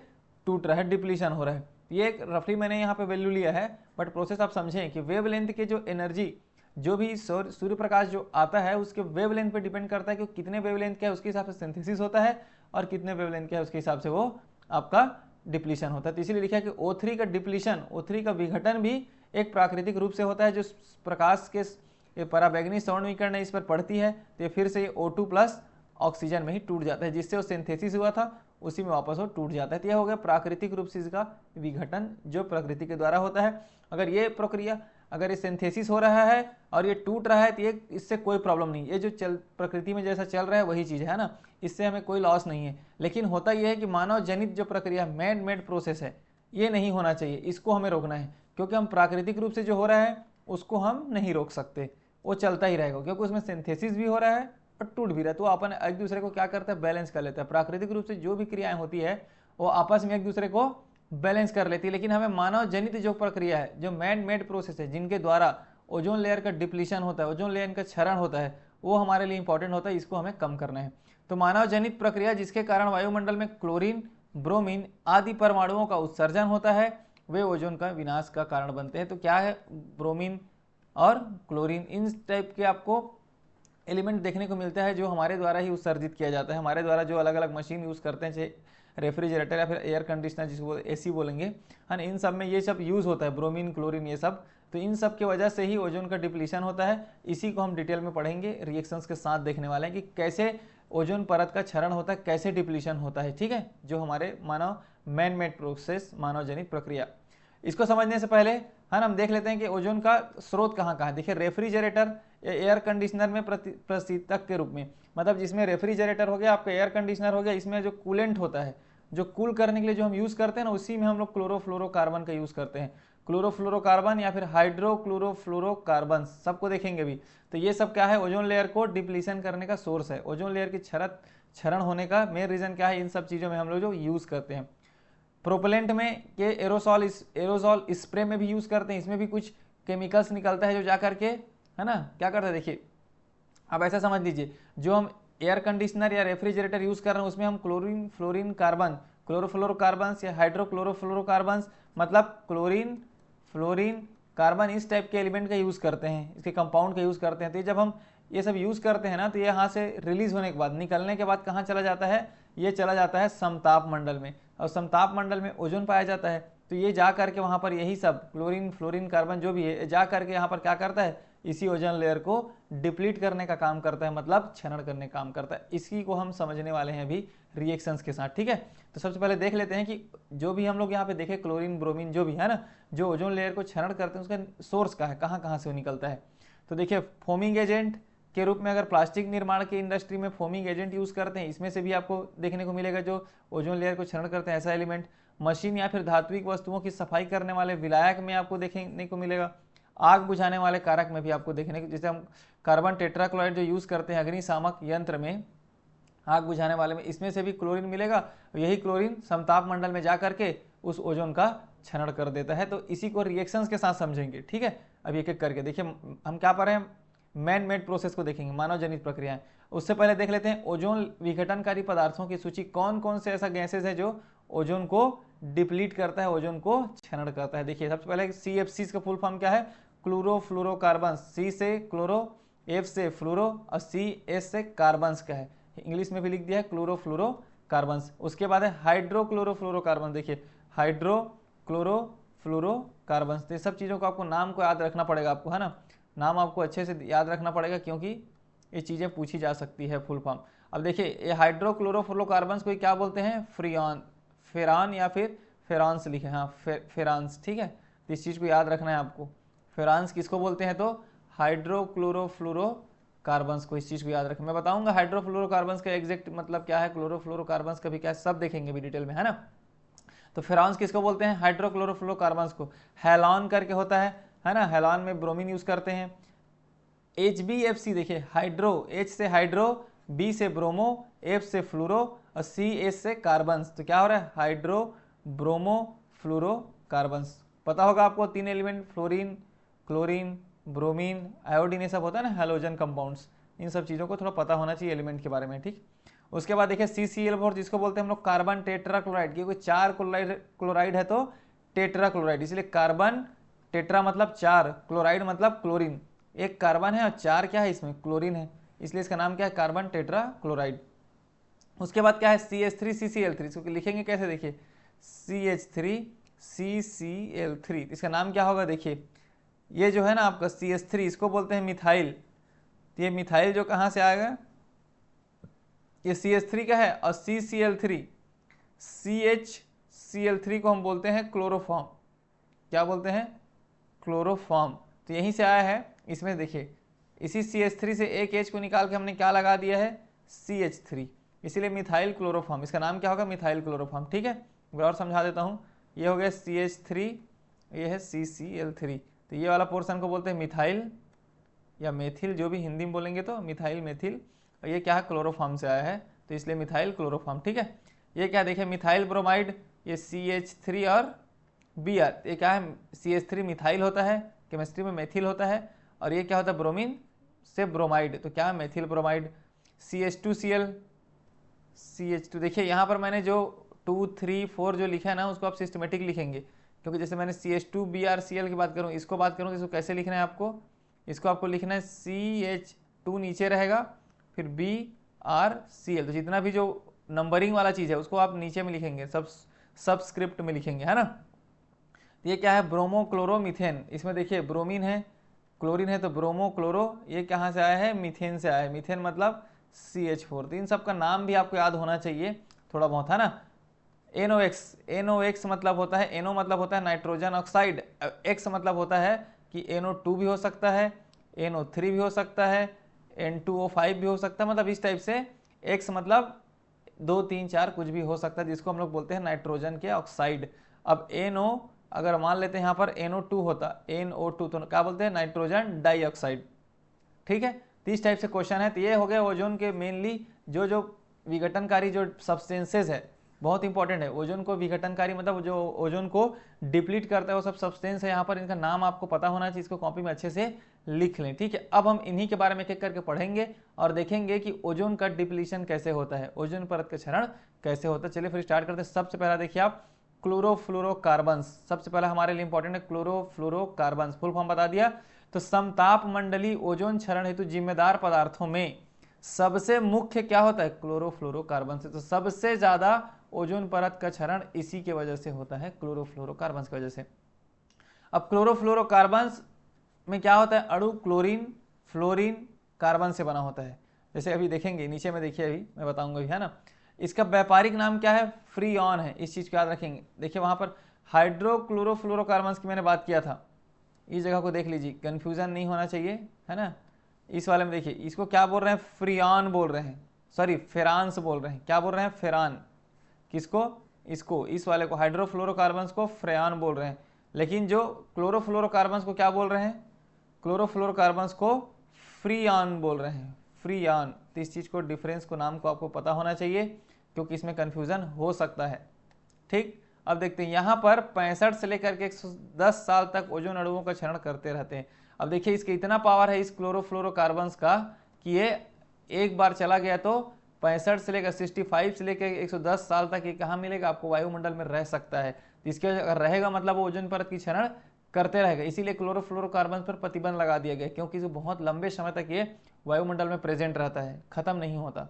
टूट रहा है, डिप्लीशन हो रहा है। ये एक रफली मैंने यहाँ पे वैल्यू लिया है, बट प्रोसेस आप समझें कि वेवलेंथ के जो एनर्जी जो भी सूर्य प्रकाश जो आता है उसके वेवलेंथ पे डिपेंड करता है कि कितने वेवलेंथ का है उसके हिसाब से सिंथेसिस होता है, और कितने वेवलेंथ का है उसके हिसाब से वो आपका डिप्लीशन होता है। तो इसीलिए लिखा है कि O3 का डिप्लीशन, O3 का विघटन भी एक प्राकृतिक रूप से होता है, जो प्रकाश के पराबैंगनी सौर विकिरण इस पर पड़ती है तो ये फिर से ये O2 प्लस ऑक्सीजन में ही टूट जाता है, जिससे वो सिंथेसिस हुआ था उसी में वापस वो टूट जाता है। तो यह हो गया प्राकृतिक रूप से इसका विघटन जो प्रकृति के द्वारा होता है। अगर ये प्रक्रिया, अगर ये सिंथेसिस हो रहा है और ये टूट रहा है तो ये इससे कोई प्रॉब्लम नहीं, ये जो प्रकृति में जैसा चल रहा है वही चीज़ है ना, इससे हमें कोई लॉस नहीं है। लेकिन होता यह है कि मानव जनित जो प्रक्रिया मैन मेड प्रोसेस है ये नहीं होना चाहिए, इसको हमें रोकना है, क्योंकि हम प्राकृतिक रूप से जो हो रहा है उसको हम नहीं रोक सकते, वो चलता ही रहेगा, क्योंकि उसमें सिंथेसिस भी हो रहा है और टूट भी रहा है। तो अपन एक दूसरे को क्या करता है, बैलेंस कर लेता है। प्राकृतिक रूप से जो भी क्रियाएं होती है वो आपस में एक दूसरे को बैलेंस कर लेती है। लेकिन हमें मानव जनित जो प्रक्रिया है, जो मैन मेड प्रोसेस है, जिनके द्वारा ओजोन लेयर का डिप्लीशन होता है, ओजोन लेयर का क्षरण होता है, वो हमारे लिए इंपॉर्टेंट होता है, इसको हमें कम करना है। तो मानव जनित प्रक्रिया जिसके कारण वायुमंडल में क्लोरीन, ब्रोमीन आदि परमाणुओं का उत्सर्जन होता है, वे ओजोन का विनाश का कारण बनते हैं। तो क्या है, ब्रोमीन और क्लोरीन, इन टाइप के आपको एलिमेंट देखने को मिलता है जो हमारे द्वारा ही उत्सर्जित किया जाता है। हमारे द्वारा जो अलग अलग मशीन यूज़ करते हैं, चाहे रेफ्रिजरेटर या फिर एयर कंडीशनर जिसको AC बोलेंगे, है ना, इन सब में ये सब यूज़ होता है, ब्रोमीन, क्लोरीन, ये सब। तो इन सब की वजह से ही ओजोन का डिप्लीशन होता है। इसी को हम डिटेल में पढ़ेंगे, रिएक्शंस के साथ देखने वाले हैं कि कैसे ओजोन परत का क्षरण होता है, कैसे डिप्लीशन होता है, ठीक है, जो हमारे मानव मैन मेड प्रोसेस, मानव जनित प्रक्रिया। इसको समझने से पहले है ना हम देख लेते हैं कि ओजोन का स्रोत कहाँ कहाँ है। देखिए रेफ्रिजरेटर या एयर कंडीशनर में प्रशीतक के रूप में, मतलब जिसमें रेफ्रिजरेटर हो गया, आपका एयर कंडीशनर हो गया, इसमें जो कूलेंट होता है, जो कूल करने के लिए जो हम यूज़ करते हैं ना, उसी में हम लोग क्लोरोफ्लोरोकार्बन का यूज़ करते हैं। क्लोरोफ्लोरोकार्बन या फिर हाइड्रोक्लोरोफ्लोरोकार्बन, सबको देखेंगे अभी। तो ये सब क्या है, ओजोन लेयर को डिप्लीशन करने का सोर्स है। ओजोन लेयर की क्षरण होने का मेन रीजन क्या है, इन सब चीज़ों में हम लोग जो यूज़ करते हैं। प्रोपेलेंट में के एरोसॉल स्प्रे में भी यूज़ करते हैं, इसमें भी कुछ केमिकल्स निकलता है जो जा करके, है ना, क्या करता है देखिए। अब ऐसा समझ लीजिए, जो हम एयर कंडीशनर या रेफ्रिजरेटर यूज़ कर रहे हैं उसमें हम क्लोरीन फ्लोरीन कार्बन, क्लोरोफ्लोरोकार्बन्स या हाइड्रोक्लोरोफ्लोरोकार्बन्स, मतलब क्लोरीन फ्लोरीन कार्बन, इस टाइप के एलिमेंट का यूज़ करते हैं, इसके कंपाउंड का यूज़ करते हैं। तो जब हम ये सब यूज़ करते हैं ना, तो ये यहाँ से रिलीज होने के बाद, निकलने के बाद कहाँ चला जाता है, ये चला जाता है समताप मंडल में, और समताप मंडल में ओजोन पाया जाता है। तो ये जा करके वहाँ पर यही सब क्लोरीन फ्लोरीन कार्बन जो भी है, जा करके यहाँ पर क्या करता है, इसी ओजोन लेयर को डिप्लीट करने का काम करता है, मतलब क्षरण करने का काम करता है। इसी को हम समझने वाले हैं अभी रिएक्शंस के साथ, ठीक है। तो सबसे पहले देख लेते हैं कि जो भी हम लोग यहाँ पे देखे क्लोरीन ब्रोमीन जो भी है ना, जो ओजोन लेयर को क्षरण करते हैं, उसका सोर्स का है, कहाँ कहाँ से वो निकलता है। तो देखिए, फोमिंग एजेंट के रूप में अगर प्लास्टिक निर्माण की इंडस्ट्री में फोमिंग एजेंट यूज़ करते हैं, इसमें से भी आपको देखने को मिलेगा जो ओजोन लेयर को क्षरण करते हैं ऐसा एलिमेंट। मशीन या फिर धात्विक वस्तुओं की सफाई करने वाले विलायक में आपको देखने को मिलेगा। आग बुझाने वाले कारक में भी आपको देखने को, जैसे हम कार्बन टेट्राक्लोराइड जो यूज़ करते हैं अग्निशामक यंत्र में, आग बुझाने वाले में, इसमें से भी क्लोरीन मिलेगा। यही क्लोरीन समताप मंडल में जा करके उस ओजोन का क्षरण कर देता है। तो इसी को रिएक्शंस के साथ समझेंगे, ठीक है। अब एक एक करके देखिए, हम क्या पढ़ रहे हैं, मैन मेड प्रोसेस को देखेंगे, मानव जनित प्रक्रियाएं। उससे पहले देख लेते हैं ओजोन विघटनकारी पदार्थों की सूची, कौन कौन से ऐसा गैसेज है जो ओजोन को डिप्लीट करता है, ओजोन को क्षरण करता है। देखिए, सबसे पहले CFCs का फुल फॉर्म क्या है, क्लोरोफ्लोरोकार्बन, C से क्लोरो, F से फ्लोरो और CS से कार्बन्स का है, इंग्लिश में भी लिख दिया है क्लोरोफ्लोरोकार्बन्स। उसके बाद है हाइड्रोक्लोरोफ्लोरोकार्बन, देखिए हाइड्रोक्लोरोफ्लोरोकार्बन्स। तो ये सब चीज़ों को आपको नाम को याद रखना पड़ेगा आपको, है ना, नाम आपको अच्छे से याद रखना पड़ेगा, क्योंकि ये चीज़ें पूछी जा सकती है फुल फॉर्म। अब देखिए, ये हाइड्रोक्लोरोफ्लोरोकार्बन्स को क्या बोलते हैं, फेरान या फिर फेरांस लिखे, हाँ फेरांस, ठीक है। तो इस चीज़ को याद रखना है आपको, फेरांस किसको बोलते हैं, तो हाइड्रोक्लोरोफ्लोरोकार्बन्स को, इस चीज़ को याद रखें। मैं बताऊंगा हाइड्रोफ्लोरोकार्बन्स का एग्जैक्ट मतलब क्या है, क्लोरोफ्लोरोकार्बन्स का भी क्या है, सब देखेंगे भी डिटेल में, है ना। तो फेरांस किसको बोलते हैं, हाइड्रोक्लोरोफ्लोरोकार्बन्स को। हैलॉन करके होता है ना, हैलॉन में ब्रोमीन यूज करते हैं। HBFC देखिए, हाइड्रो, H से हाइड्रो, B से ब्रोमो, F से फ्लोरो और CS से कार्बन्स। तो क्या हो रहा है, हाइड्रो ब्रोमो फ्लोरो कार्बन्स। पता होगा आपको, तीन element, fluorine chlorine bromine iodine, ये सब होता है ना हैलोजन कंपाउंड्स। इन सब चीज़ों को थोड़ा पता होना चाहिए एलिमेंट के बारे में, ठीक। उसके बाद देखिए CCl4, जिसको बोलते हैं हम लोग कार्बन टेट्राक्लोराइड, क्योंकि 4 क्लोराइड है तो टेट्राक्लोराइड, इसलिए कार्बन टेट्रा मतलब 4, क्लोराइड मतलब क्लोरीन, एक कार्बन है और 4 क्या है इसमें, क्लोरीन है, इसलिए इसका नाम क्या है, कार्बन टेट्राक्लोराइड। उसके बाद क्या है, CH3CCl3, इसको लिखेंगे कैसे, देखिए CH3CCl3, इसका नाम क्या होगा, देखिए ये जो है ना आपका CH3, इसको बोलते हैं मिथाइल। तो ये मिथाइल जो कहाँ से आएगा, ये CH3 का है, और CHCl3 को हम बोलते हैं क्लोरोफॉर्म। क्या बोलते हैं, क्लोरोफॉर्म। तो यहीं से आया है। इसमें देखिए, इसी CH3 से एक H को निकाल के हमने क्या लगा दिया है, CH3, इसीलिए मिथाइल क्लोरोफॉर्म। इसका नाम क्या होगा, मिथाइल क्लोरोफॉर्म, ठीक है। और समझा देता हूँ, ये हो गया CH3, ये है CCl3। तो ये वाला पोर्शन को बोलते हैं मिथाइल या मेथिल, जो भी हिंदी में बोलेंगे तो मिथाइल मेथिल, और ये क्या है, क्लोरोफॉर्म से आया है, तो इसलिए मिथाइल क्लोरोफॉर्म, ठीक है। ये क्या देखिए, मिथाइल ब्रोमाइड, ये CH3 और Br, ये क्या है, CH3 मिथाइल होता है, केमिस्ट्री में मेथिल होता है, और ये क्या होता है, ब्रोमीन से ब्रोमाइड, तो क्या है, मेथिल ब्रोमाइड। CH2Cl, CH2, देखिए यहाँ पर मैंने जो 2, 3, 4 जो लिखा है ना, उसको आप सिस्टमेटिक लिखेंगे, क्योंकि जैसे मैंने CH2BrCl की बात करूँ, इसको बात करूँ तो इसको कैसे लिखना है आपको, इसको आपको लिखना है CH2 नीचे रहेगा, फिर BrCl, तो जितना भी जो नंबरिंग वाला चीज़ है उसको आप नीचे में लिखेंगे, सबस्क्रिप्ट में लिखेंगे, है ना। तो ये क्या है, ब्रोमो क्लोरो मीथेन, इसमें देखिए ब्रोमीन है, क्लोरीन है, तो ब्रोमो क्लोरो, ये कहाँ से आया है, मीथेन से आया है, मीथेन मतलब CH4। तो इन सब का नाम भी आपको याद होना चाहिए थोड़ा बहुत, है ना। NOx मतलब होता है, NO मतलब होता है नाइट्रोजन ऑक्साइड, X मतलब होता है कि NO2 भी हो सकता है, NO3 भी हो सकता है, N2O5 भी हो सकता है, मतलब इस टाइप से X मतलब 2, 3, 4 कुछ भी हो सकता है, जिसको हम लोग बोलते हैं नाइट्रोजन के ऑक्साइड। अब NO अगर मान लेते हैं यहाँ पर NO2 होता, NO2 तो क्या बोलते हैं, नाइट्रोजन डाइऑक्साइड। ठीक है, तो इस टाइप से क्वेश्चन है। तो ये हो गया ओजोन के मेनली जो विघटनकारी जो सब्सटेंसेज है, बहुत इंपॉर्टेंट है। ओजोन को विघटनकारी मतलब जो ओजोन को डिप्लीट करता है वो सब सब्सटेंस है। यहाँ पर इनका नाम आपको पता होना चाहिए, इसको कॉपी में अच्छे से लिख लें। ठीक है, अब हम इन्हीं के बारे में एक एक करके पढ़ेंगे और देखेंगे कि ओजोन का डिप्लीशन कैसे होता है, ओजोन परत का क्षरण कैसे होता है। चलिए फिर स्टार्ट करते हैं। सबसे पहला देखिए आप, क्लोरोफ्लोरोकार्बन्स। सबसे पहला हमारे लिए इंपॉर्टेंट है क्लोरोफ्लोरोकार्बन्स। फुल फॉर्म बता दिया। तो समताप मंडली ओजोन क्षरण हेतु जिम्मेदार पदार्थों में सबसे मुख्य क्या होता है, क्लोरोफ्लोरोकार्बन से। तो सबसे ज्यादा ओजोन परत का क्षरण इसी के वजह से होता है, क्लोरोफ्लोरोकार्बन की वजह से। अब क्लोरोफ्लोरोकार्बन्स में क्या होता है, अणु क्लोरीन, फ्लोरीन, कार्बन से बना होता है। जैसे अभी देखेंगे नीचे में, देखिए अभी मैं बताऊंगा अभी, है ना। इसका व्यापारिक नाम क्या है, फ्रीऑन है। इस चीज को याद रखेंगे। देखिए वहां पर हाइड्रोक्लोरोफ्लोरोकार्बन्स की मैंने बात किया था, इस जगह को देख लीजिए, कंफ्यूजन नहीं होना चाहिए, है ना। इस वाले में देखिए, इसको क्या बोल रहे हैं, फ्रियान बोल रहे हैं, सॉरी फेरांस बोल रहे हैं। क्या बोल रहे हैं, फेरान। किसको, इसको, इस वाले को, हाइड्रोफ्लोरोकार्बन्स को फ्रेयान बोल रहे हैं। लेकिन जो क्लोरोफ्लोरोकार्बन्स को क्या बोल रहे हैं, क्लोरोफ्लोरोकार्बन्स को फ्रीयान बोल रहे हैं, फ्रीयान। तो इस चीज को, डिफरेंस को, नाम को आपको पता होना चाहिए, क्योंकि इसमें कंफ्यूजन हो सकता है। ठीक, अब देखते हैं यहाँ पर 65 से लेकर के 110 साल तक ओजोन अणुओं का क्षरण करते रहते हैं। अब देखिए इसके इतना पावर है इस क्लोरोफ्लोरोकार्बन्स का कि ये एक बार चला गया तो 65 से लेकर 65 से लेकर 110 साल तक ये कहाँ मिलेगा आपको, वायुमंडल में रह सकता है। तो इसके अगर रहेगा मतलब वो ओजोन परत की क्षरण करते रहेगा। इसीलिए क्लोरोफ्लोरोकार्बन पर प्रतिबंध लगा दिया गया, क्योंकि इसे बहुत लंबे समय तक ये वायुमंडल में प्रेजेंट रहता है, खत्म नहीं होता।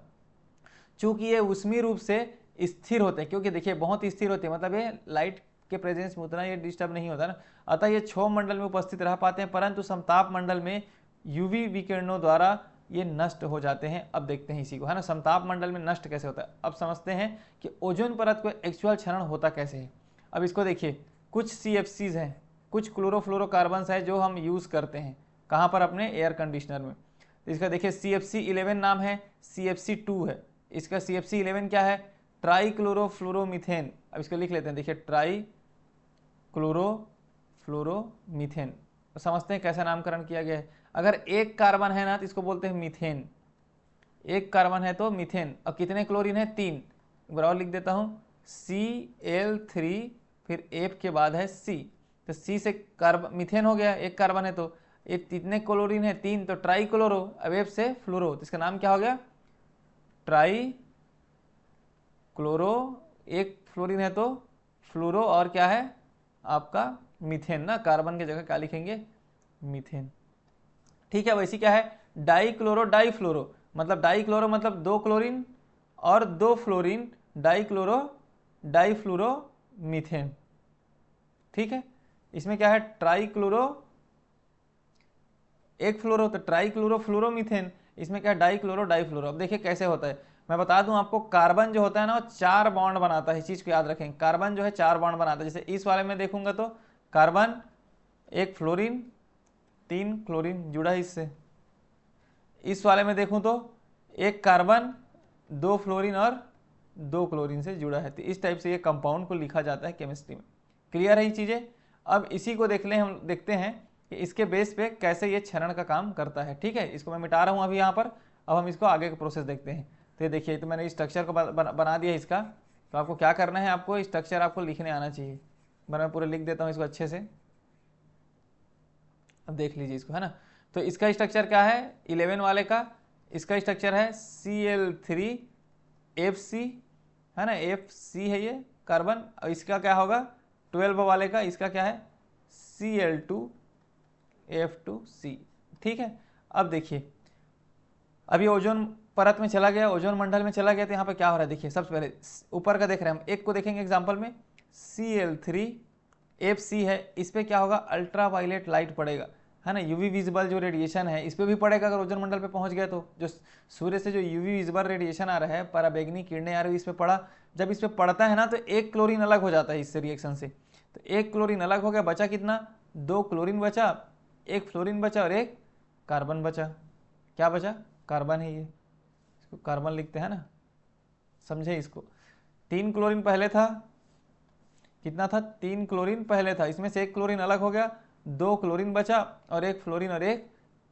चूंकि ये उष्मीय रूप से स्थिर होते हैं, क्योंकि देखिए बहुत स्थिर होते हैं, मतलब ये लाइट के प्रेजेंस में उतना ये डिस्टर्ब नहीं होता ना, अतः ये क्षोभ मंडल में उपस्थित रह पाते हैं, परंतु समताप मंडल में यूवी विकिरणों द्वारा ये नष्ट हो जाते हैं। अब देखते हैं इसी को, है ना, समताप मंडल में नष्ट कैसे होता है। अब समझते हैं कि ओजोन परत को एक्चुअल क्षरण होता कैसे है। अब इसको देखिए, कुछ CFCs हैं, कुछ क्लोरोफ्लोरोकार्बन्स है जो हम यूज करते हैं कहाँ पर, अपने एयर कंडीशनर में। तो इसका देखिए CFC11 नाम है, CFC2 है। इसका CFC11 क्या है, ट्राई क्लोरोफ्लोरोमीथेन। अब इसको लिख लेते हैं, देखिए ट्राई क्लोरोफ्लोरोमीथेन। तो समझते हैं कैसा नामकरण किया गया है। अगर एक कार्बन है ना तो इसको बोलते हैं मीथेन, एक कार्बन है तो मीथेन। और कितने क्लोरीन है, 3। एक बार और लिख देता हूं, Cl3, फिर F के बाद है C। तो C से कार्बन मीथेन हो गया, एक कार्बन है तो। ये कितने क्लोरीन है, 3, तो ट्राई क्लोरो। अब F से फ्लोरो, तो इसका नाम क्या हो गया, ट्राई क्लोरो। एक फ्लोरीन है तो फ्लोरो, और क्या है आपका मीथेन ना, कार्बन की जगह क्या लिखेंगे, मीथेन। ठीक है, वैसी क्या है, डाई क्लोरो डाई फ्लोरो, मतलब डाई क्लोरो मतलब 2 क्लोरीन और 2 फ्लोरीन, डाई क्लोरो डाई फ्लोरो मीथेन। ठीक है, इसमें क्या है, ट्राई क्लोरो, एक फ्लोरो तो ट्राई क्लोरो फ्लोरो मीथेन। इसमें क्या है, डाई क्लोरो डाई फ्लोरो। अब देखिए कैसे होता है, मैं बता दूं आपको, कार्बन जो होता है ना वो 4 बॉन्ड बनाता है, इस चीज को याद रखें। कार्बन जो है 4 बॉन्ड बनाता है। जैसे इस वाले में देखूंगा तो कार्बन, एक फ्लोरीन, 3 क्लोरीन जुड़ा है इससे। इस वाले में देखूं तो एक कार्बन, 2 फ्लोरीन और 2 क्लोरीन से जुड़ा है। तो इस टाइप से ये कंपाउंड को लिखा जाता है केमिस्ट्री में। क्लियर है ये चीजें। अब इसी को देख लें, हम देखते हैं कि इसके बेस पे कैसे ये क्षरण का काम करता है। ठीक है, इसको मैं मिटा रहा हूं अभी यहाँ पर। अब हम इसको आगे का प्रोसेस देखते हैं। तो ये देखिए, तो मैंने स्ट्रक्चर को बना दिया इसका। तो आपको क्या करना है, आपको स्ट्रक्चर आपको लिखने आना चाहिए। मैं पूरा लिख देता हूँ इसको अच्छे से। अब देख लीजिए इसको, है ना। तो इसका स्ट्रक्चर क्या है, 11 वाले का, इसका स्ट्रक्चर है Cl3FC, है ना, FC है ये कार्बन। और इसका क्या होगा 12 वाले का, इसका क्या है Cl2F2C। ठीक है, अब देखिए, अभी ओजोन परत में चला गया, ओजोन मंडल में चला गया, तो यहाँ पे क्या हो रहा है देखिए। सबसे पहले ऊपर का देख रहे हैं हम, एक को देखेंगे एग्जाम्पल में, Cl3FC है। इस पर क्या होगा, अल्ट्रा वायलेट लाइट पड़ेगा, है ना, यूवी विजिबल जो रेडिएशन है इस पर भी पड़ेगा। अगर ओजोन मंडल पे पहुंच गया तो जो सूर्य से जो यूवी विजिबल रेडिएशन आ रहा है, पराबैंगनी किरणें आ रही है, इस पर पड़ा। जब इस पर पड़ता है ना तो एक क्लोरीन अलग हो जाता है इससे, रिएक्शन से। तो एक क्लोरीन अलग हो गया, बचा कितना, 2 क्लोरीन बचा, एक फ्लोरीन बचा और एक कार्बन बचा। क्या बचा, कार्बन है ये, इसको कार्बन लिखते हैं ना, समझे इसको। 3 क्लोरीन पहले था, कितना था, 3 क्लोरीन पहले था, इसमें से 1 क्लोरीन अलग हो गया, 2 क्लोरीन बचा और 1 फ्लोरीन और 1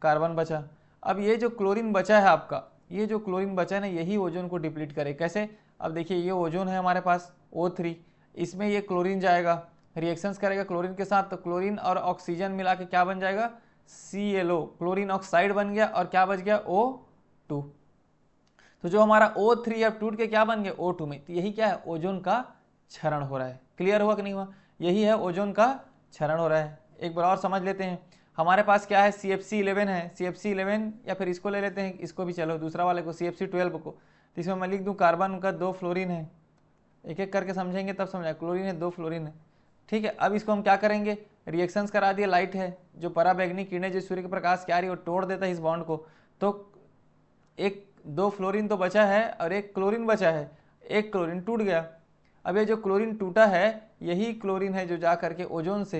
कार्बन बचा। अब ये जो क्लोरीन बचा है आपका, ये जो क्लोरीन बचा है ना, यही ओजोन को डिप्लीट करे। कैसे, अब देखिए ये ओजोन है हमारे पास O3, इसमें ये क्लोरीन जाएगा, रिएक्शंस करेगा क्लोरीन के साथ, तो क्लोरीन और ऑक्सीजन मिला के क्या बन जाएगा, ClO, क्लोरीन ऑक्साइड बन गया, और क्या बच गया, O2। तो जो हमारा O3 अब टूट के क्या बन गया, O2 में। तो यही क्या है, ओजोन का क्षरण हो रहा है। क्लियर हुआ कि नहीं हुआ, यही है ओजोन का क्षरण हो रहा है। एक बार और समझ लेते हैं, हमारे पास क्या है, CFC11 है, CFC11 या फिर इसको ले लेते हैं, इसको भी, चलो दूसरा वाले को, CFC12 को। तो इसमें मैं लिख दूं कार्बन का 2 फ्लोरीन है, एक एक करके समझेंगे तब समझ आए, क्लोरीन है 2 फ्लोरीन है, ठीक है। अब इसको हम क्या करेंगे, रिएक्शंस करा दिए, लाइट है, जो पराबैंगनी किरणें जो सूर्य के प्रकाश की आ रही है वो तोड़ देता है इस बॉन्ड को, तो 2 फ्लोरीन तो बचा है और 1 क्लोरीन बचा है, 1 क्लोरीन टूट गया। अब ये जो क्लोरीन टूटा है यही क्लोरीन है जो जा करके ओजोन से,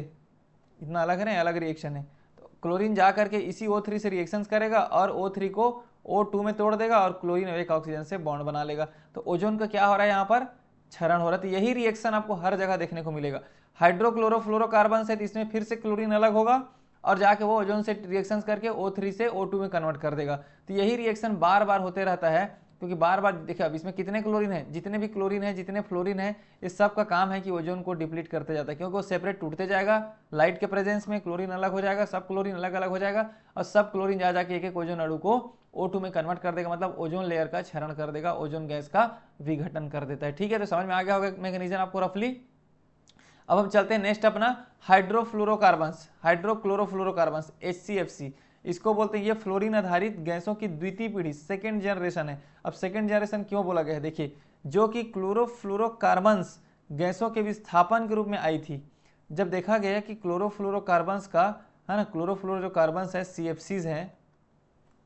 इतना अलग है ना, अलग रिएक्शन है, तो क्लोरीन जा करके इसी O3 से रिएक्शंस करेगा और O3 को O2 में तोड़ देगा और क्लोरीन और 1 ऑक्सीजन से बॉन्ड बना लेगा। तो ओजोन का क्या हो रहा है, यहाँ पर क्षरण हो रहा है। तो यही रिएक्शन आपको हर जगह देखने को मिलेगा। हाइड्रोक्लोरोफ्लोरोकार्बन से, तो इसमें फिर से क्लोरीन अलग होगा और जाके वो ओजोन से रिएक्शंस करके O3 से O2 में कन्वर्ट कर देगा। तो यही रिएक्शन बार बार होते रहता है, क्योंकि बार बार देखिए, अब इसमें कितने क्लोरीन है, जितने भी क्लोरीन है, जितने फ्लोरीन है, इस सब का काम है कि ओजोन को डिप्लीट करते जाता है, क्योंकि वो सेपरेट टूटते जाएगा, लाइट के प्रेजेंस में क्लोरीन अलग हो जाएगा, सब क्लोरीन अलग अलग हो जाएगा, और सब क्लोरीन जा जाके एक एक ओजोन अणु को O2 में कन्वर्ट कर देगा, मतलब ओजोन लेयर का क्षरण कर देगा, ओजोन गैस का विघटन कर देता है। ठीक है, तो समझ में आ गया होगा मैकेनिज्म आपको रफली। अब हम चलते हैं नेक्स्ट अपना हाइड्रोफ्लोरोकार्बन्स, हाइड्रोक्लोरोफ्लोरोकार्बन्स HCFC, इसको बोलते हैं, ये फ्लोरीन आधारित गैसों की द्वितीय पीढ़ी, सेकेंड जनरेशन है। अब सेकेंड जनरेशन क्यों बोला गया है, देखिए, जो कि क्लोरोफ्लोरोकार्बन्स गैसों के विस्थापन के रूप में आई थी। जब देखा गया कि क्लोरोफ्लोरोकार्बन्स का, है ना, क्लोरोफ्लोरो जो कार्बन्स है, CFCs हैं,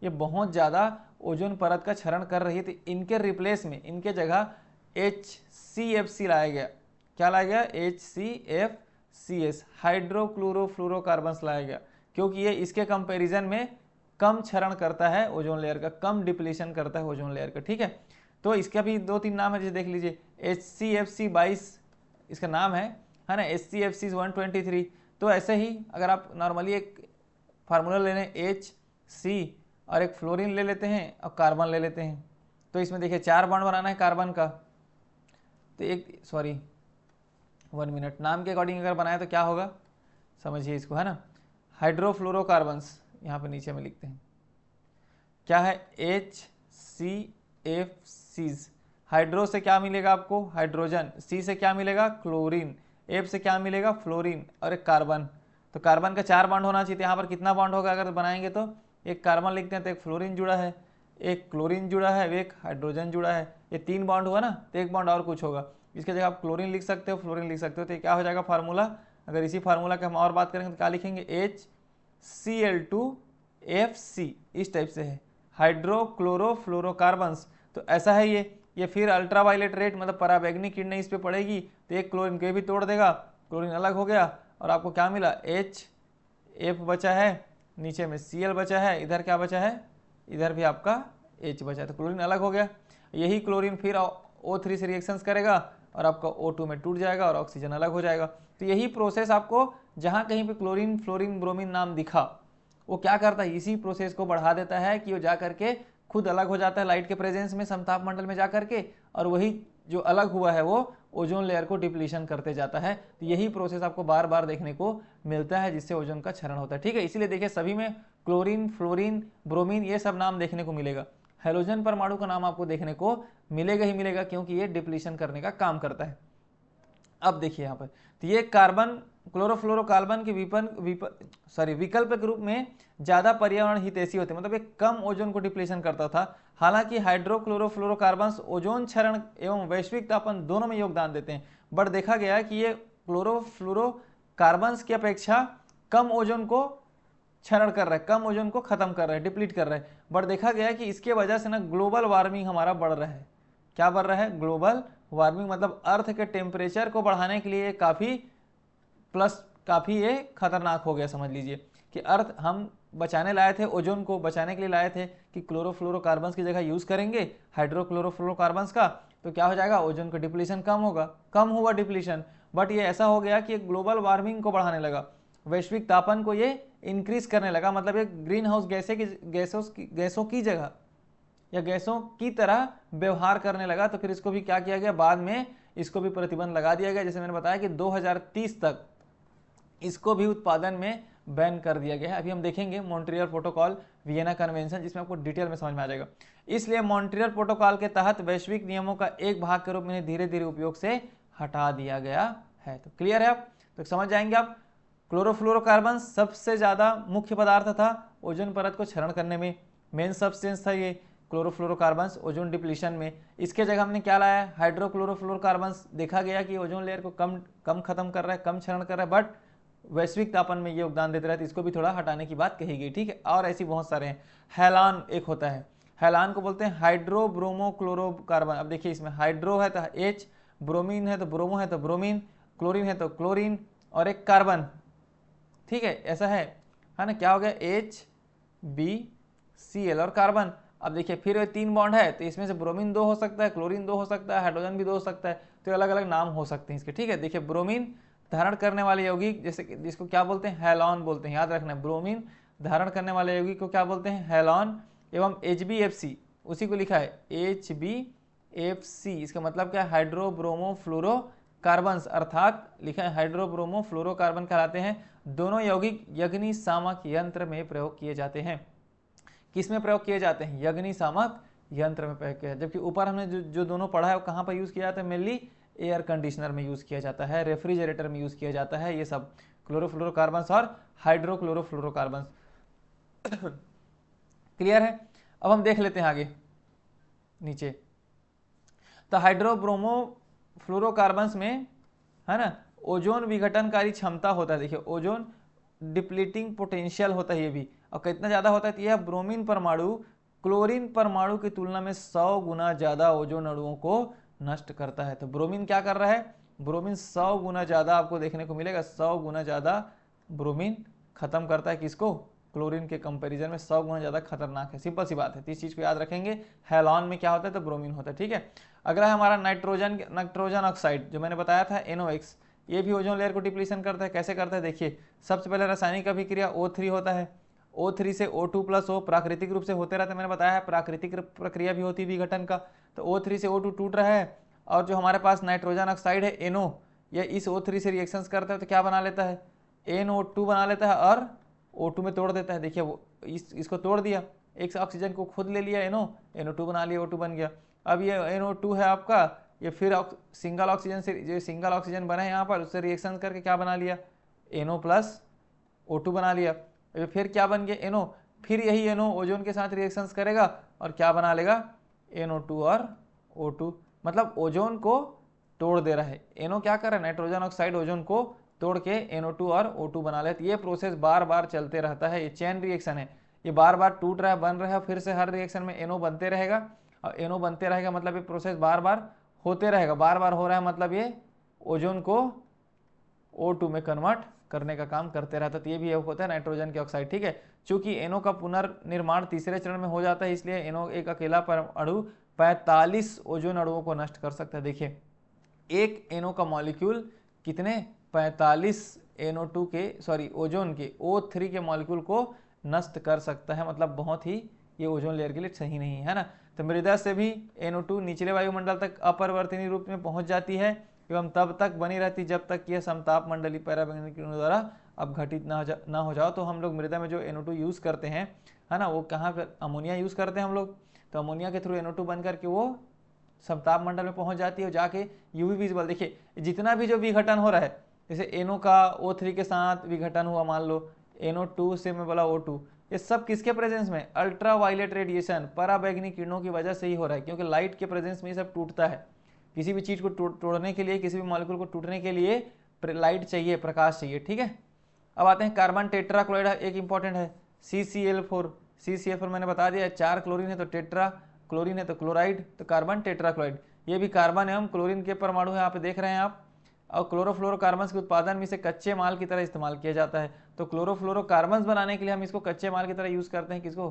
ये बहुत ज़्यादा ओजोन परत का क्षरण कर रही थी, इनके रिप्लेस में, इनके जगह HCFC लाया गया। क्या लाया गया, HCFCs, हाइड्रोक्लोरोफ्लोरोकार्बन्स लाया गया, क्योंकि ये इसके कंपैरिजन में कम क्षरण करता है ओजोन लेयर का, कम डिप्लीशन करता है ओजोन लेयर का। ठीक है, तो इसका भी 2-3 नाम है, जैसे देख लीजिए, HCFC22 इसका नाम है ना, HCFC 123। तो ऐसे ही अगर आप नॉर्मली एक फार्मूला ले लें, HC और एक फ्लोरीन ले लेते हैं और कार्बन ले लेते हैं, तो इसमें देखिए 4 बॉन्ड बनाना है कार्बन का, तो एक, सॉरी 1 मिनट, नाम के अकॉर्डिंग अगर बनाए तो क्या होगा, समझिए इसको, है ना। हाइड्रोफ्लोरोकार्बन्स यहाँ पे नीचे में लिखते हैं, क्या है, HCFCs। हाइड्रो से क्या मिलेगा आपको, हाइड्रोजन, C से क्या मिलेगा, क्लोरीन, F से क्या मिलेगा, फ्लोरीन, और एक कार्बन। तो कार्बन का 4 बॉन्ड होना चाहिए, तो यहाँ पर कितना बॉन्ड होगा अगर बनाएंगे तो, एक कार्बन लिखते हैं तो एक फ्लोरीन जुड़ा है, एक क्लोरीन जुड़ा है, एक हाइड्रोजन जुड़ा है, ये 3 बॉन्ड हुआ ना, तो एक बॉन्ड और कुछ होगा, इसके जगह आप क्लोरीन लिख सकते हो, फ्लोरीन लिख सकते हो। तो ये क्या हो जाएगा फार्मूला, अगर इसी फार्मूला की हम और बात करेंगे तो क्या लिखेंगे, HCl2FC, इस टाइप से है, हाइड्रोक्लोरोफ्लोरोकार्बन्स। तो ऐसा है ये फिर अल्ट्रावायलेट रेट, मतलब पराबैंगनी किरणें इस पे पड़ेगी, तो एक क्लोरीन के भी तोड़ देगा, क्लोरीन अलग हो गया, और आपको क्या मिला, HF बचा है, नीचे में Cl बचा है, इधर क्या बचा है, इधर भी आपका H बचा है, तो क्लोरीन अलग हो गया। यही क्लोरीन फिर O3 से रिएक्शंस करेगा और आपका O2 में टूट जाएगा और ऑक्सीजन अलग हो जाएगा। तो यही प्रोसेस आपको जहाँ कहीं पे क्लोरीन, फ्लोरीन, ब्रोमीन नाम दिखा, वो क्या करता है, इसी प्रोसेस को बढ़ा देता है कि वो जा करके खुद अलग हो जाता है लाइट के प्रेजेंस में, समताप मंडल में जा करके, और वही जो अलग हुआ है वो ओजोन लेयर को डिप्लीशन करते जाता है। तो यही प्रोसेस आपको बार बार देखने को मिलता है, जिससे ओजोन का क्षरण होता है। ठीक है, इसीलिए देखिए सभी में क्लोरीन, फ्लोरीन, ब्रोमीन, ये सब नाम देखने को मिलेगा। हेलोजन परमाणु का नाम आपको देखने को मिलेगा ही मिलेगा, क्योंकि ये डिप्लीशन करने का काम करता है। अब देखिए यहाँ पर, तो ये कार्बन, क्लोरोफ्लोरोकार्बन के विकल्प के रूप में ज्यादा पर्यावरण हितैषी होते हैं, मतलब एक कम ओजोन को डिप्लीशन करता था। हालांकि हाइड्रोक्लोरोफ्लोरोकार्बन्स ओजोन क्षरण एवं वैश्विक तापन दोनों में योगदान देते हैं, बट देखा गया है कि ये क्लोरोफ्लोरोकार्बन्स की अपेक्षा कम ओजोन को क्षरण कर रहा है, कम ओजोन को खत्म कर रहा है, डिप्लीट कर रहा है। बट देखा गया है कि इसके वजह से ना ग्लोबल वार्मिंग हमारा बढ़ रहा है। क्या बढ़ रहा है, ग्लोबल वार्मिंग, मतलब अर्थ के टेम्परेचर को बढ़ाने के लिए काफ़ी ये खतरनाक हो गया। समझ लीजिए कि अर्थ हम बचाने लाए थे, ओजोन को बचाने के लिए लाए थे कि क्लोरोफ्लोरोकार्बन्स की जगह यूज़ करेंगे हाइड्रोक्लोरोफ्लोरोकार्बन्स का, तो क्या हो जाएगा, ओजोन का डिप्लीशन कम होगा, कम हुआ डिप्लीशन, बट ये ऐसा हो गया कि ग्लोबल वार्मिंग को बढ़ाने लगा, वैश्विक तापन को ये इंक्रीज करने लगा, मतलब ये ग्रीन हाउस गैसों की जगह या गैसों की तरह व्यवहार करने लगा। तो फिर इसको भी क्या किया गया, बाद में इसको भी प्रतिबंध लगा दिया गया। जैसे मैंने बताया कि 2030 तक इसको भी उत्पादन में बैन कर दिया गया है। अभी हम देखेंगे मॉन्ट्रियल प्रोटोकॉल, वियना कन्वेंशन, जिसमें आपको डिटेल में समझ में आ जाएगा। इसलिए मॉन्ट्रियल प्रोटोकॉल के तहत वैश्विक नियमों का एक भाग के रूप में धीरे धीरे उपयोग से हटा दिया गया है। तो क्लियर है आप, तो समझ जाएंगे आप। क्लोरोफ्लोरोकार्बन सबसे ज्यादा मुख्य पदार्थ था ओजोन परत को क्षरण करने में, मेन सब्सटेंस था ये क्लोरोफ्लोरोकार्बन्स ओजोन डिप्लीशन में। इसके जगह हमने क्या लाया है, हाइड्रोक्लोरोफ्लोरोकार्बन्स। देखा गया कि ओजोन लेयर को कम खत्म कर रहा है, कम क्षरण कर रहा है, बट वैश्विक तापन में ये योगदान देते रहते, इसको भी थोड़ा हटाने की बात कही गई, ठीक है। और ऐसी बहुत सारे हैं। हैलान एक होता है, हैलान को बोलते हैं हाइड्रोब्रोमोक्लोरोकार्बन। अब देखिए इसमें हाइड्रो है तो H, ब्रोमीन है तो ब्रोमो है तो ब्रोमीन, क्लोरीन है तो क्लोरीन, और एक कार्बन, ठीक है, ऐसा है ना। क्या हो गया, HBCl और कार्बन। अब देखिए फिर 3 बॉन्ड है तो इसमें से ब्रोमीन 2 हो सकता है, क्लोरीन 2 हो सकता है, हाइड्रोजन भी 2 हो सकता है, तो अलग अलग नाम हो सकते हैं इसके, ठीक है। देखिए ब्रोमीन धारण करने वाले यौगिक, जैसे जिसको क्या बोलते हैं, हैलॉन बोलते हैं, याद रखना है। ब्रोमीन धारण करने वाले यौगिक को क्या बोलते हैं, हैलॉन। एवं HBFC उसी को लिखा है HBFC, इसका मतलब क्या है, हाइड्रोब्रोमोफ्लोरोकार्बन्स, अर्थात लिखा है हाइड्रोब्रोमोफ्लोरोकार्बन कहलाते हैं। दोनों यौगिक यग्निशामक यंत्र में प्रयोग किए जाते हैं। किस में प्रयोग किए जाते हैं, यग्निशामक यंत्र में प्रयोग किया। जबकि ऊपर हमने जो दोनों पढ़ा है वो कहाँ पर यूज किया जाता है, मेनली एयर कंडीशनर में यूज किया जाता है, रेफ्रिजरेटर में यूज किया जाता है, ये सब क्लोरोफ्लोरोकार्बन्स और हाइड्रोक्लोरोफ्लोरोकार्बन्स। क्लियर है। अब हम देख लेते हैं आगे नीचे। तो हाइड्रोब्रोमोफ्लोरोकार्बन्स में है ना ओजोन विघटनकारी क्षमता होता है। देखिए ओजोन डिप्लीटिंग पोटेंशियल होता है ये भी, और कितना ज्यादा होता है, तो यह ब्रोमीन परमाणु क्लोरीन परमाणु की तुलना में 100 गुना ज्यादा ओजोन अणुओं को नष्ट करता है। तो ब्रोमीन क्या कर रहा है, ब्रोमीन 100 गुना ज्यादा आपको देखने को मिलेगा, 100 गुना ज्यादा ब्रोमीन खत्म करता है, किसको, क्लोरीन के कंपैरिजन में 100 गुना ज्यादा खतरनाक है। सिंपल सी बात है, तो इस चीज को याद रखेंगे। हैलॉन में क्या होता है, तो ब्रोमीन होता है, ठीक है। अगला है हमारा नाइट्रोजन ऑक्साइड, जो मैंने बताया था NOx, ये भी ओजोन लेयर को डिप्लीशन करता है। कैसे करता है, देखिए सबसे पहले रासायनिक अभिक्रिया O3 होता है, O3 से O2 + O प्राकृतिक रूप से होते रहते हैं। मैंने बताया है प्राकृतिक प्रक्रिया भी होती है विघटन का। तो O3 से O2 टूट रहा है, और जो हमारे पास नाइट्रोजन ऑक्साइड है NO, यह इस O3 से रिएक्शंस करता है तो क्या बना लेता है, NO2 बना लेता है और O2 में तोड़ देता है। देखिए वो इसको तोड़ दिया, एक ऑक्सीजन को खुद ले लिया NO2 बना लिया, O2 बन गया। अब ये NO2 है आपका, ये फिर सिंगल ऑक्सीजन से, जो सिंगल ऑक्सीजन बना है यहाँ पर, उससे रिएक्शन करके क्या बना लिया, NO + O2 बना लिया। फिर क्या बन गया NO, फिर यही NO ओजोन के साथ रिएक्शंस करेगा और क्या बना लेगा, NO2 और O2, मतलब ओजोन को तोड़ दे रहा है। NO क्या कर रहा है, नाइट्रोजन ऑक्साइड ओजोन को तोड़ के NO2 और O2 बना लेते। ये प्रोसेस बार बार चलते रहता है, ये चेन रिएक्शन है, ये बार बार टूट रहा है, बन रहा है, फिर से हर रिएक्शन में NO बनते रहेगा, और NO बनते रहेगा मतलब ये प्रोसेस बार बार होते रहेगा। बार बार हो रहा है मतलब ये ओजोन को O2 में कन्वर्ट करने का काम करते रहता है। तो ये भी होता है नाइट्रोजन के ऑक्साइड, ठीक है। चूंकि NO का पुनर्निर्माण तीसरे चरण में हो जाता है, इसलिए NO एक अकेला अणु 45 ओजोन अणुओं को नष्ट कर सकता है। देखिए एक NO का मॉलिक्यूल कितने, 45 NO2 के ओजोन के O3 के मॉलिक्यूल को नष्ट कर सकता है, मतलब बहुत ही ये ओजोन लेयर के लिए सही नहीं है ना। तो मृदा से भी NO2 निचले वायुमंडल तक अपरिवर्तनीय रूप में पहुंच जाती है एवं तब तक बनी रहती जब तक यह समताप मंडलीय पराबैंगनी किरणों द्वारा अपघटित ना हो जाओ। तो हम लोग मृदा में जो NO2 यूज करते हैं, है ना, वो कहाँ पर, अमोनिया यूज करते हैं हम लोग। तो अमोनिया के थ्रू NO2 बन करके वो समताप मंडल में पहुंच जाती है, जाके यूवी विजिबल। देखिए जितना भी जो विघटन हो रहा है, जैसे NO का O3 के साथ विघटन हुआ, मान लो NO2 से मैं बोला O2, ये सब किसके प्रेजेंस में, अल्ट्रा वायलेट रेडिएशन, पराबैंगनी किरणों की वजह से ही हो रहा है, क्योंकि लाइट के प्रेजेंस में ये सब टूटता है। किसी भी चीज को तोड़ने के लिए, किसी भी मॉलिक्यूल को टूटने के लिए लाइट चाहिए, प्रकाश चाहिए, ठीक है। अब आते हैं कार्बन टेट्राक्लोराइड, एक इंपॉर्टेंट है CCl4 मैंने बता दिया, 4 क्लोरीन है तो टेट्रा, क्लोरीन है तो क्लोराइड, तो कार्बन टेट्राक्लोराइड। ये भी कार्बन एवं क्लोरीन के परमाणु है, यहाँ पे देख रहे हैं आप। और क्लोरोफ्लोरोकार्बन्स के उत्पादन में इसे कच्चे माल की तरह इस्तेमाल किया जाता है। तो क्लोरोफ्लोरोकार्बन्स बनाने के लिए हम इसको कच्चे माल की तरह यूज करते हैं, किसको,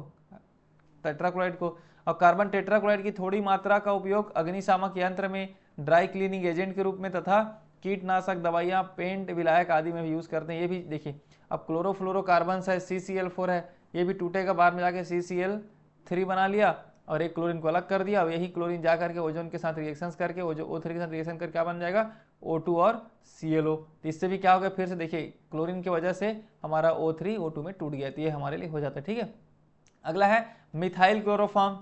टेट्राक्लोराइड को। और कार्बन टेट्राक्लोराइड की थोड़ी मात्रा का उपयोग अग्निशामक यंत्र में ड्राई क्लीनिंग एजेंट के रूप में तथा कीटनाशक दवाइयाँ, पेंट, विलायक आदि में भी यूज़ करते हैं। ये भी देखिए, अब क्लोरोफ्लोरोकार्बन है, CCl4 है, ये भी टूटेगा, बाद में जाके CCl3 बना लिया और एक क्लोरीन को अलग कर दिया। और यही क्लोरीन जा करके ओजोन के साथ रिएक्शंस करके O3 के साथ रिएक्शन करके क्या बन जाएगा, O2 और ClO। तो इससे भी क्या हो गया, फिर से देखिए क्लोरीन की वजह से हमारा O3 O2 में टूट गया, तो ये हमारे लिए हो जाता है। ठीक है, अगला है मिथाइल क्लोरोफॉर्म,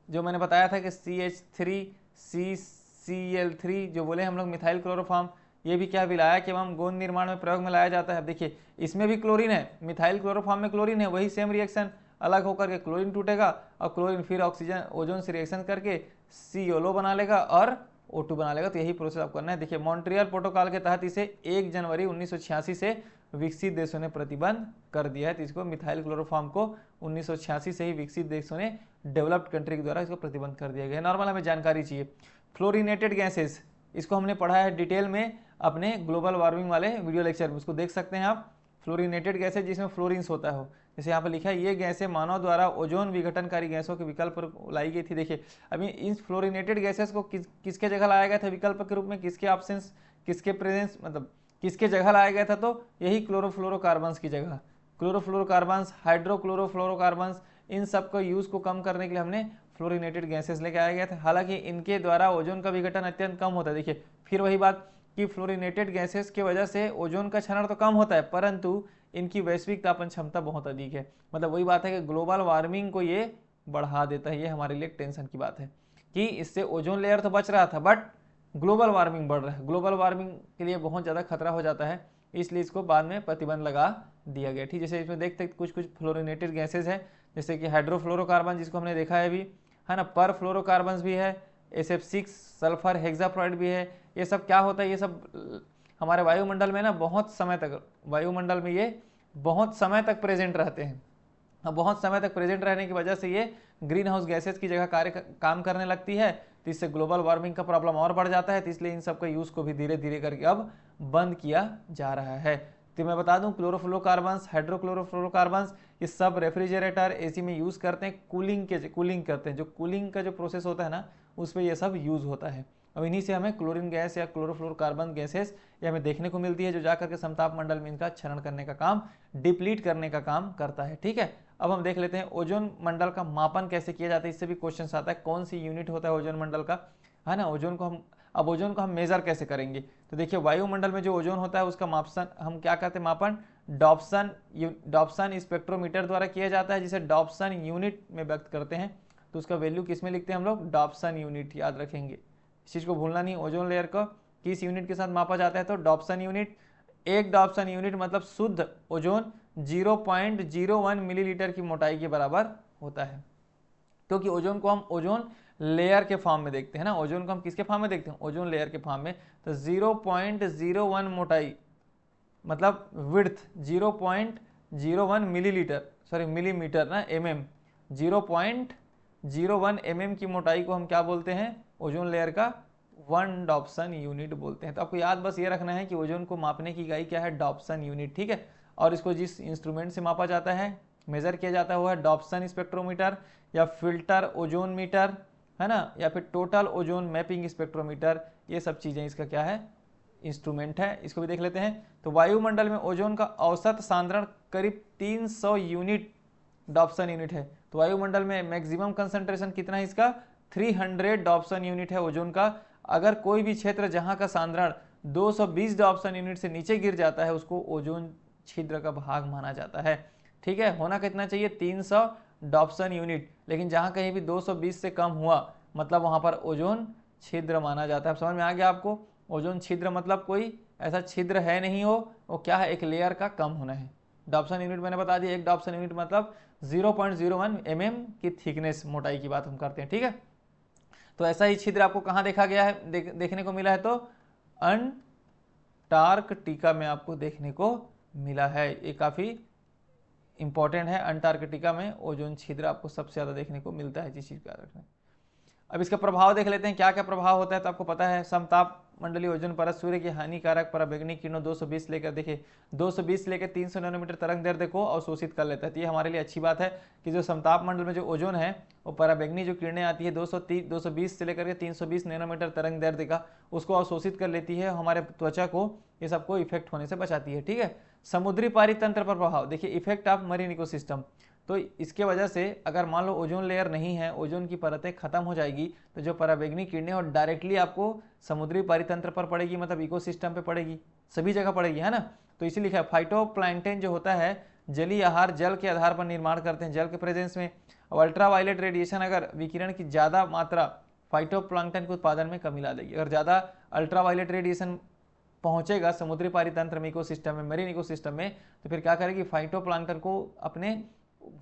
जो मैंने बताया था कि CH3 CCl3 जो बोले हम लोग मिथाइल क्लोरोफॉर्म, ये भी क्या विलायक एवं गोंद निर्माण में प्रयोग में लाया जाता है। देखिए इसमें भी क्लोरीन है, मिथाइल क्लोरोफॉर्म में क्लोरीन है, वही सेम रिएक्शन अलग होकर के क्लोरीन टूटेगा और क्लोरीन फिर ऑक्सीजन ओजोन से रिएक्शन करके ClO बना लेगा और O2 बना लेगा। तो यही प्रोसेस आपको करना है। देखिए मॉन्ट्रियल प्रोटोकॉल के तहत इसे 1 जनवरी 1986 से विकसित देशों ने प्रतिबंध कर दिया है। तो इसको मिथाइल क्लोरोफॉर्म को 1986 से ही विकसित देशों ने, डेवलप्ड कंट्री के द्वारा इसको प्रतिबंध कर दिया गया है। नॉर्मल हमें जानकारी चाहिए। फ्लोरिनेटेड गैसेस, इसको हमने पढ़ा है डिटेल में अपने ग्लोबल वार्मिंग वाले वीडियो लेक्चर में, उसको देख सकते हैं आप। फ्लोरिनेटेड गैसेज जिसमें फ्लोरिन्स होता है, जैसे यहाँ पर लिखा है, ये गैसें मानव द्वारा ओजोन विघटनकारी गैसों के विकल्प पर लाई गई थी। देखिए अभी इन फ्लोरिनेटेड गैसेस को किसके जगह लाया गया था विकल्प के रूप में, किसके ऑप्शंस, किसके प्रेजेंस, मतलब किसके जगह लाया गया था, तो यही क्लोरोफ्लोरोकार्बन्स की जगह। क्लोरोफ्लोरोकार्बन्स, हाइड्रोक्लोरोफ्लोरोकार्बन्स, इन सब का यूज़ को कम करने के लिए हमने फ्लोरिनेटेड गैसेस लेके आया गया था। हालांकि इनके द्वारा ओजोन का विघटन अत्यंत कम होता है। देखिए फिर वही बात कि फ्लोरिनेटेड गैसेस की वजह से ओजोन का क्षरण तो कम होता है, परंतु इनकी वैश्विक तापन क्षमता बहुत अधिक है। मतलब वही बात है कि ग्लोबल वार्मिंग को ये बढ़ा देता है। ये हमारे लिए टेंशन की बात है कि इससे ओजोन लेयर तो बच रहा था, बट ग्लोबल वार्मिंग बढ़ रहा है। ग्लोबल वार्मिंग के लिए बहुत ज़्यादा खतरा हो जाता है, इसलिए इसको बाद में प्रतिबंध लगा दिया गया। ठीक, जैसे इसमें देखते कुछ कुछ फ्लोरिनेटेड गैसेज है, जैसे कि हाइड्रोफ्लोरोकार्बन जिसको हमने देखा है अभी, है ना, पर फ्लोरोकार्बन भी है, SF6 सल्फर हेक्साफ्लोराइड भी है। ये सब क्या होता है, ये सब हमारे वायुमंडल में ना बहुत समय तक, वायुमंडल में ये बहुत समय तक प्रेजेंट रहते हैं। अब बहुत समय तक प्रेजेंट रहने की वजह से ये ग्रीन हाउस गैसेज की जगह काम करने लगती है, तो इससे ग्लोबल वार्मिंग का प्रॉब्लम और बढ़ जाता है। तो इसलिए इन सब का यूज़ को भी धीरे धीरे करके अब बंद किया जा रहा है। तो मैं बता दूं, क्लोरोफ्लोरोकार्बन्स, हाइड्रोक्लोरोफ्लोरोकार्बन्स, ये सब रेफ्रिजरेटर, AC में यूज़ करते हैं, कूलिंग करते हैं। जो कूलिंग का जो प्रोसेस होता है ना, उस पर यह सब यूज़ होता है। अब इन्हीं से हमें क्लोरीन गैस या क्लोरोफ्लोरोकार्बन गैसेस ये हमें देखने को मिलती है, जो जाकर के समताप मंडल में इनका क्षरण करने का काम, डिप्लीट करने का काम करता है। ठीक है, अब हम देख लेते हैं ओजोन मंडल का मापन कैसे किया जाता है। इससे भी क्वेश्चन आता है, कौन सी यूनिट होता है ओजोन मंडल का, है ना। ओजोन को हम मेजर कैसे करेंगे, तो देखिए वायुमंडल में जो ओजोन होता है उसका मापन हम क्या कहते हैं, मापन डॉप्सन स्पेक्ट्रोमीटर द्वारा किया जाता है, जिसे डॉप्सन यूनिट में व्यक्त करते हैं। तो उसका वैल्यू किस में लिखते हैं हम लोग, डॉप्सन यूनिट, याद रखेंगे, इस चीज़ को भूलना नहीं। ओजोन लेयर को किस यूनिट के साथ मापा जाता है, तो डॉप्सन यूनिट। एक डॉप्सन यूनिट मतलब शुद्ध ओजोन 0.01 मिलीलीटर की मोटाई के बराबर होता है। क्योंकि ओजोन को हम ओजोन लेयर के फॉर्म में देखते हैं ना, ओजोन को हम किसके फॉर्म में देखते हैं, ओजोन लेयर के फॉर्म में। तो 0.01 मोटाई मतलब विड्थ 0.01 मिलीलीटर, सॉरी मिलीमीटर ना, mm, 0.01 mm की मोटाई को हम क्या बोलते हैं, ओजोन लेयर का 1 डॉप्सन यूनिट बोलते हैं। तो आपको याद बस ये रखना है कि ओजोन को मापने की इकाई क्या है, डॉप्सन यूनिट। ठीक है, और इसको जिस इंस्ट्रूमेंट से मापा जाता है, मेजर किया जाता है, वो है डॉप्सन स्पेक्ट्रोमीटर या फिल्टर ओजोन मीटर, है ना, या फिर टोटल ओजोन मैपिंग स्पेक्ट्रोमीटर। ये सब चीज़ें इसका क्या है, इंस्ट्रूमेंट है। इसको भी देख लेते हैं। तो वायुमंडल में ओजोन का औसत सांद्रण करीब 300 यूनिट डॉप्सन यूनिट है। तो वायुमंडल में मैक्सिमम कंसंट्रेशन कितना है इसका, 300 डॉप्सन यूनिट है ओजोन का। अगर कोई भी क्षेत्र जहां का सांद्रण 220 डॉप्सन यूनिट से नीचे गिर जाता है, उसको ओजोन छिद्र का भाग माना जाता है। ठीक है, होना कितना चाहिए, 300 डॉप्सन यूनिट, लेकिन जहां कहीं भी 220 से कम हुआ मतलब वहां पर ओजोन छिद्र माना जाता है। समझ में आ गया आपको, ओजोन छिद्र मतलब कोई ऐसा छिद्र है नहीं हो, वो क्या है, एक लेयर का कम होना है। डॉप्सन यूनिट मैंने बता दिया, एक डॉप्सन यूनिट मतलब 0.01 mm की थिकनेस, मोटाई की बात हम करते हैं। ठीक है, तो ऐसा ही छिद्र आपको कहाँ देखा गया है, देखने को मिला है, तो अंटार्कटिका में आपको देखने को मिला है। ये काफ़ी इंपॉर्टेंट है, अंटार्कटिका में ओजोन छिद्र आपको सबसे ज़्यादा देखने को मिलता है, जिस चीज़ का रखना है। अब इसका प्रभाव देख लेते हैं, क्या क्या प्रभाव होता है। तो आपको पता है समताप मंडलीय ओजोन परत सूर्य की हानिकारक पराबैंगनी किरणों 220 लेकर देखिए 220 लेकर 300 नैनोमीटर तरंग दैर्ध्य को अवशोषित कर लेता है। तो ये हमारे लिए अच्छी बात है कि जो समताप मंडल में जो ओजोन है वो पराबैंगनी जो किरणें आती है 220 से लेकर के 320 नैनोमीटर तरंग दैर्ध्य का उसको अवशोषित कर लेती है, हमारे त्वचा को ये सबको इफेक्ट होने से बचाती है। ठीक है, समुद्री पारितंत्र पर प्रभाव देखिए, इफेक्ट ऑफ मरीन इकोसिस्टम। तो इसके वजह से अगर मान लो ओजोन लेयर नहीं है, ओजोन की परतें खत्म हो जाएगी, तो जो पराबैंगनी किरणें और डायरेक्टली आपको समुद्री पारितंत्र पर पड़ेगी, मतलब इकोसिस्टम पे पड़ेगी, सभी जगह पड़ेगी, है ना। तो इसी लिखा है फाइटोप्लैंक्टन जो होता है जलीय आहार जल के आधार पर निर्माण करते हैं, जल के प्रेजेंस में। और अल्ट्रावायलेट रेडिएशन अगर विकिरण की ज़्यादा मात्रा फाइटोप्लैंक्टन के उत्पादन में कमी ला देगी। अगर ज़्यादा अल्ट्रावायलेट रेडिएशन पहुंचेगा समुद्री पारितंत्र में, इकोसिस्टम में, मरीन इकोसिस्टम में, तो फिर क्या करेगी, फाइटोप्लैंक्टन को अपने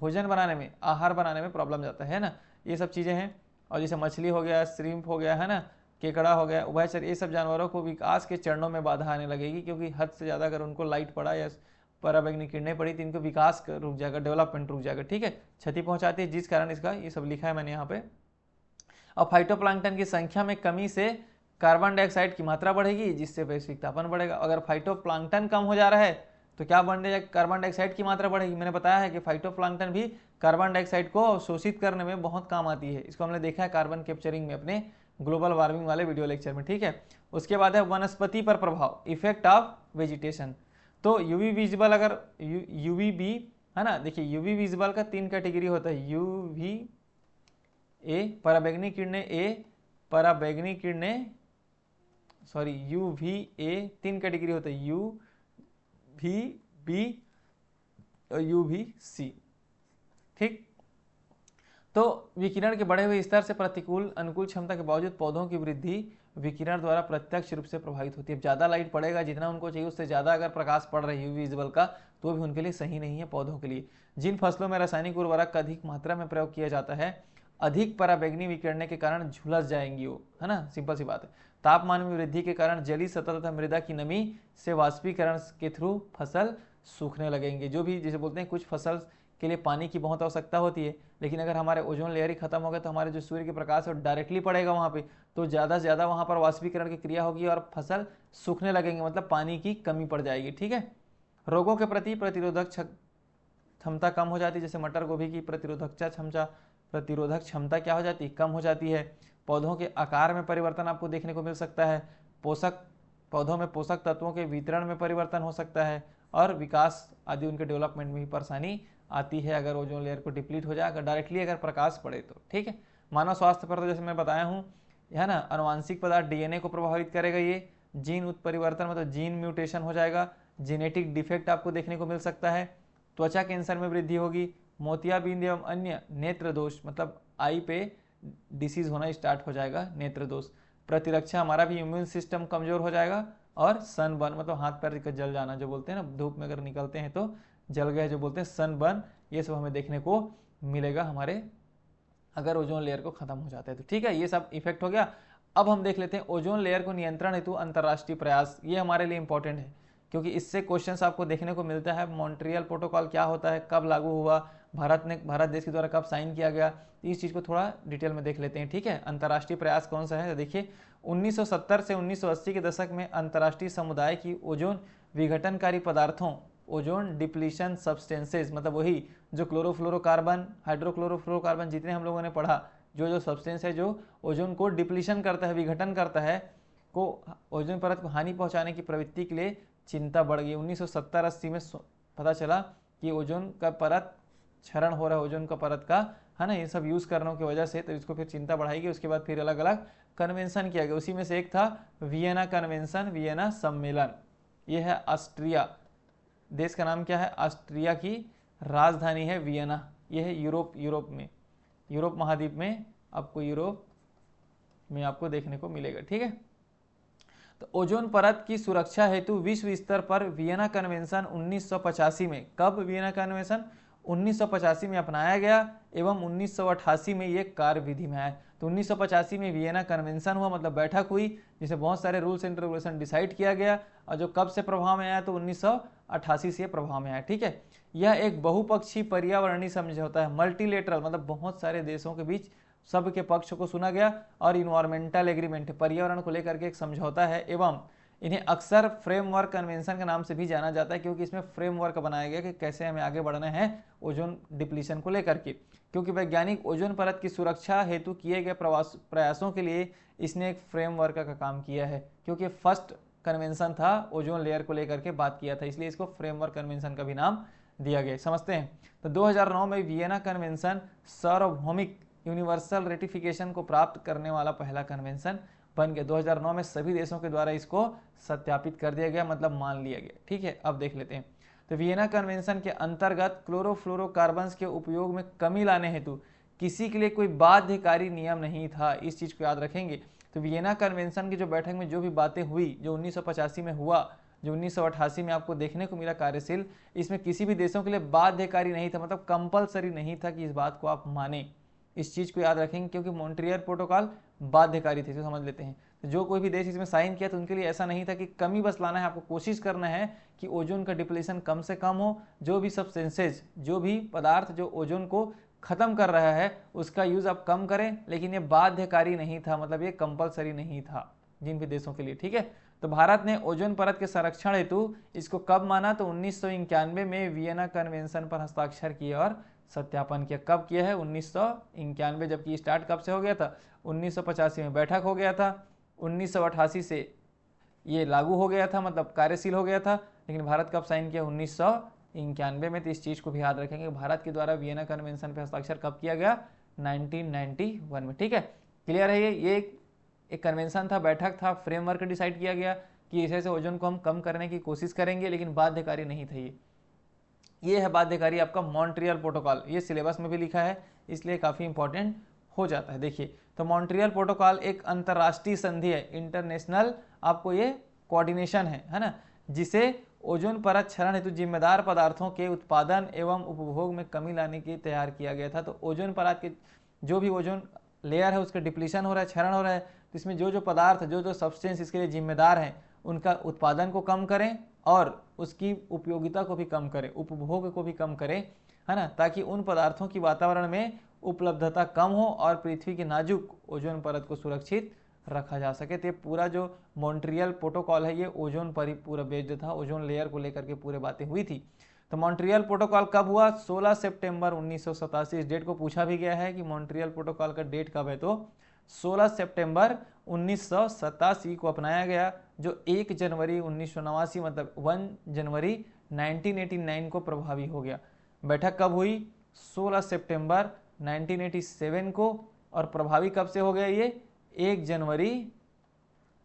भोजन बनाने में, आहार बनाने में प्रॉब्लम जाता है ना। ये सब चीज़ें हैं। और जैसे मछली हो गया, श्रिम्प हो गया, है ना, केकड़ा हो गया, उभयचर, ये सब जानवरों को विकास के चरणों में बाधा आने लगेगी, क्योंकि हद से ज़्यादा अगर उनको लाइट पड़ा या पराबैंगनी किरणें पड़ी तो इनको विकास रुक जाएगा, डेवलपमेंट रुक जाएगा। ठीक है, क्षति पहुंचाती है, जिस कारण इसका ये सब लिखा है मैंने यहाँ पे। और फाइटोप्लैंक्टन की संख्या में कमी से कार्बन डाइऑक्साइड की मात्रा बढ़ेगी, जिससे वैश्विक तापमान बढ़ेगा। अगर फाइटोप्लैंक्टन कम हो जा रहा है तो क्या बढ़ने, कार्बन डाइऑक्साइड की मात्रा बढ़ेगी। मैंने बताया है कि फाइटोप्लैंक्टन भी कार्बन डाइऑक्साइड को अवशोषित करने में बहुत काम आती है। इसको हमने देखा है कार्बन कैप्चरिंग में अपने ग्लोबल वार्मिंग वाले वीडियो लेक्चर में। ठीक है, उसके बाद है वनस्पति पर प्रभाव, इफेक्ट ऑफ वेजिटेशन। तो यूवी विजिबल, अगर यूवीबी है ना, देखिए यूवी विजिबल का 3 कैटेगरी होता है, यूवी ए पराबैंगनी किरणें, पराबैंगनी किरणें, सॉरी यूवी ए 3 कैटेगरी होता है, यू वी बी और यूवी सी। ठीक, तो विकिरण के बढ़े हुए स्तर से प्रतिकूल अनुकूल क्षमता के बावजूद पौधों की वृद्धि विकिरण द्वारा प्रत्यक्ष रूप से प्रभावित होती है। ज़्यादा लाइट पड़ेगा, जितना उनको चाहिए उससे ज़्यादा अगर प्रकाश पड़ रहा है यूवी विजिबल का, तो भी उनके लिए सही नहीं है पौधों के लिए। जिन फसलों में रासायनिक उर्वरक का अधिक मात्रा में प्रयोग किया जाता है, अधिक पराबैंगनी विकिरण के कारण झुलस जाएंगी वो, है ना, सिंपल सी बात है। तापमान में वृद्धि के कारण जलीय सतह तथा मृदा की नमी से वाष्पीकरण के थ्रू फसल सूखने लगेंगे। जो भी जैसे बोलते हैं कुछ फसल के लिए पानी की बहुत आवश्यकता होती है, लेकिन अगर हमारे ओजोन लेयर ही खत्म हो गए तो हमारे जो सूर्य के प्रकाश है वो डायरेक्टली पड़ेगा वहाँ पे, तो ज़्यादा से ज़्यादा वहाँ पर वाष्पीकरण की क्रिया होगी और फसल सूखने लगेंगे, मतलब पानी की कमी पड़ जाएगी। ठीक है, रोगों के प्रति प्रतिरोधक क्षमता कम हो जाती है, जैसे मटर गोभी की प्रतिरोधक क्षमता क्या हो जाती है, कम हो जाती है। पौधों के आकार में परिवर्तन आपको देखने को मिल सकता है, पौधों में पोषक तत्वों के वितरण में परिवर्तन हो सकता है, और विकास आदि उनके डेवलपमेंट में भी परेशानी आती है अगर ओजोन लेयर को डिप्लीट हो जाए, अगर डायरेक्टली अगर प्रकाश पड़े तो। ठीक है, मानव स्वास्थ्य पर तो जैसे मैं बताया हूँ, है ना, अनुवांशिक पदार्थ डीएनए को प्रभावित करेगा, ये जीन उत्परिवर्तन मतलब जीन म्यूटेशन हो जाएगा, जेनेटिक डिफेक्ट आपको देखने को मिल सकता है, त्वचा कैंसर में वृद्धि होगी, मोतियाबिंद एवं अन्य नेत्र दोष मतलब आई पे डिसीज होना स्टार्ट हो जाएगा, नेत्र दोष। प्रतिरक्षा, हमारा भी इम्यून सिस्टम कमजोर हो जाएगा, और सनबर्न मतलब हाथ पैर का जल जाना, जो बोलते हैं ना, धूप में अगर निकलते हैं तो जल गए, जो बोलते हैं सनबर्न, ये सब हमें देखने को मिलेगा हमारे अगर ओजोन लेयर को खत्म हो जाता है तो। ठीक है, ये सब इफेक्ट हो गया। अब हम देख लेते हैं ओजोन लेयर को नियंत्रण हेतु अंतर्राष्ट्रीय प्रयास। ये हमारे लिए इंपॉर्टेंट है, क्योंकि इससे क्वेश्चंस आपको देखने को मिलता है। मॉन्ट्रियल प्रोटोकॉल क्या होता है, कब लागू हुआ, भारत देश के द्वारा कब साइन किया गया, इस चीज़ को थोड़ा डिटेल में देख लेते हैं। ठीक है, अंतर्राष्ट्रीय प्रयास कौन सा है, तो देखिए 1970 से 1980 के दशक में अंतर्राष्ट्रीय समुदाय की ओजोन विघटनकारी पदार्थों, ओजोन डिप्लीशन सब्सटेंसेज, मतलब वही जो क्लोरोफ्लोरोकार्बन, हाइड्रोक्लोरोफ्लोरोकार्बन, जितने हम लोगों ने पढ़ा, जो सब्सटेंस है जो ओजोन को डिप्लीशन करता है, विघटन करता है, को ओजोन परत को हानि पहुंचाने की प्रवृत्ति के लिए चिंता बढ़ गई। 1970-80 में पता चला कि ओजोन का परत क्षरण हो रहा है, ओजोन का परत का, है ना, ये सब यूज़ करने की वजह से, तो इसको फिर चिंता बढ़ाई गई। उसके बाद फिर अलग अलग कन्वेंशन किया गया, उसी में से एक था वियना कन्वेंशन, वियना सम्मेलन। ये है ऑस्ट्रिया, देश का नाम क्या है, ऑस्ट्रिया की राजधानी है वियना। ये है यूरोप महाद्वीप में, आपको यूरोप में आपको देखने को मिलेगा। ठीक है, तो ओजोन परत की सुरक्षा हेतु विश्व स्तर पर वियना कन्वेंशन 1985 में, कब वियना कन्वेंशन 1985 में अपनाया गया एवं 1988 में ये कार्यविधि में आया। तो 1985 में वियना कन्वेंशन हुआ, मतलब बैठक हुई जिसे बहुत सारे रूल्स एंड रेगुलेशन डिसाइड किया गया, और जो कब से प्रभाव में आया, तो 1988 से प्रभाव में आया। ठीक है, यह एक बहुपक्षीय पर्यावरणीय समझौता है, मल्टीलेटरल मतलब बहुत सारे देशों के बीच सब के पक्ष को सुना गया और इन्वायरमेंटल एग्रीमेंट पर्यावरण को लेकर के एक समझौता है एवं इन्हें अक्सर फ्रेमवर्क कन्वेंशन के नाम से भी जाना जाता है, क्योंकि इसमें फ्रेमवर्क बनाया गया कि कैसे हमें आगे बढ़ना है ओजोन डिप्लीशन को लेकर के। क्योंकि वैज्ञानिक ओजोन परत की सुरक्षा हेतु किए गए प्रयासों के लिए इसने एक फ्रेमवर्क का काम किया है, क्योंकि फर्स्ट कन्वेंशन था ओजोन लेयर को लेकर के बात किया था, इसलिए इसको फ्रेमवर्क कन्वेंशन का भी नाम दिया गया। समझते हैं। तो 2009 में वियना कन्वेंशन सार्वभौमिक यूनिवर्सल रेटिफिकेशन को प्राप्त करने वाला पहला कन्वेंशन बन गया। 2009 में सभी देशों के द्वारा इसको सत्यापित कर दिया गया, मतलब मान लिया गया। ठीक है, अब देख लेते हैं। तो वियना कन्वेंशन के अंतर्गत क्लोरोफ्लोरोकार्बन्स के उपयोग में कमी लाने हेतु किसी के लिए कोई बाध्यकारी नियम नहीं था, इस चीज को याद रखेंगे। तो वियना कन्वेंशन की जो बैठक में जो भी बातें हुई, जो 1985 में हुआ, जो 1988 में आपको देखने को मिला कार्यशील, इसमें किसी भी देशों के लिए बाध्यकारी नहीं था, मतलब कंपलसरी नहीं था कि इस बात को आप माने। इस चीज को याद रखेंगे, क्योंकि मॉन्ट्रियल प्रोटोकॉल बाध्यकारी थे, तो समझ लेते हैं। तो जो कोई भी देश इसमें साइन किया तो उनके लिए ऐसा नहीं था कि कमी बस लाना है, आपको कोशिश करना है कि ओजोन का डिप्लीशन कम से कम हो, जो भी सब्सटेंसेज, जो भी पदार्थ जो ओजोन को खत्म कर रहा है उसका यूज आप कम करें, लेकिन ये बाध्यकारी नहीं था, मतलब ये कंपलसरी नहीं था जिन भी देशों के लिए। ठीक है, तो भारत ने ओजोन परत के संरक्षण हेतु इसको कब माना? तो 1991 में वियना कन्वेंशन पर हस्ताक्षर किए और सत्यापन किया। कब किया है? 1991, जबकि स्टार्ट कब से हो गया था? 1985 में बैठक हो गया था, 1988 से ये लागू हो गया था, मतलब कार्यशील हो गया था, लेकिन भारत कब साइन किया? 1991 में। तो इस चीज को भी याद रखेंगे, भारत के द्वारा वियना कन्वेंशन पे हस्ताक्षर कब किया गया? 1991 में। ठीक है, क्लियर है? ये एक कन्वेंशन था, बैठक था, फ्रेमवर्क डिसाइड किया गया कि ऐसे ओजोन को हम कम करने की कोशिश करेंगे, लेकिन बाध्यकारी नहीं था ये है बाध्यकारी आपका मॉन्ट्रियल प्रोटोकॉल। ये सिलेबस में भी लिखा है, इसलिए काफी इंपॉर्टेंट हो जाता है। देखिए, तो मॉन्ट्रियल प्रोटोकॉल एक अंतरराष्ट्रीय संधि है, इंटरनेशनल आपको ये कोऑर्डिनेशन है ना, जिसे ओजोन परत क्षरण हेतु जिम्मेदार पदार्थों के उत्पादन एवं उपभोग में कमी लाने के लिए तैयार किया गया था। तो ओजोन परत के जो भी ओजोन लेयर है उसका डिप्लीशन हो रहा है, क्षरण हो रहा है, तो इसमें जो जो पदार्थ, जो जो सब्सटेंस इसके लिए जिम्मेदार हैं, उनका उत्पादन को कम करें और उसकी उपयोगिता को भी कम करें, उपभोग को भी कम करें, है ना, ताकि उन पदार्थों की वातावरण में उपलब्धता कम हो और पृथ्वी की नाजुक ओजोन परत को सुरक्षित रखा जा सके। तो ये पूरा जो मॉन्ट्रियल प्रोटोकॉल है ये ओजोन पर ही पूरा बेस्ड था, ओजोन लेयर को लेकर के पूरे बातें हुई थी। तो मॉन्ट्रियल प्रोटोकॉल कब हुआ? 16 सितंबर 1987। इस डेट को पूछा भी गया है कि मॉन्ट्रियल प्रोटोकॉल का डेट कब है, तो 16 सितंबर 1987 को अपनाया गया, जो 1 जनवरी 1989 मतलब 1 जनवरी 1989 को प्रभावी हो गया। बैठक कब हुई? 16 सितंबर 1987 को, और प्रभावी कब से हो गया ये? 1 जनवरी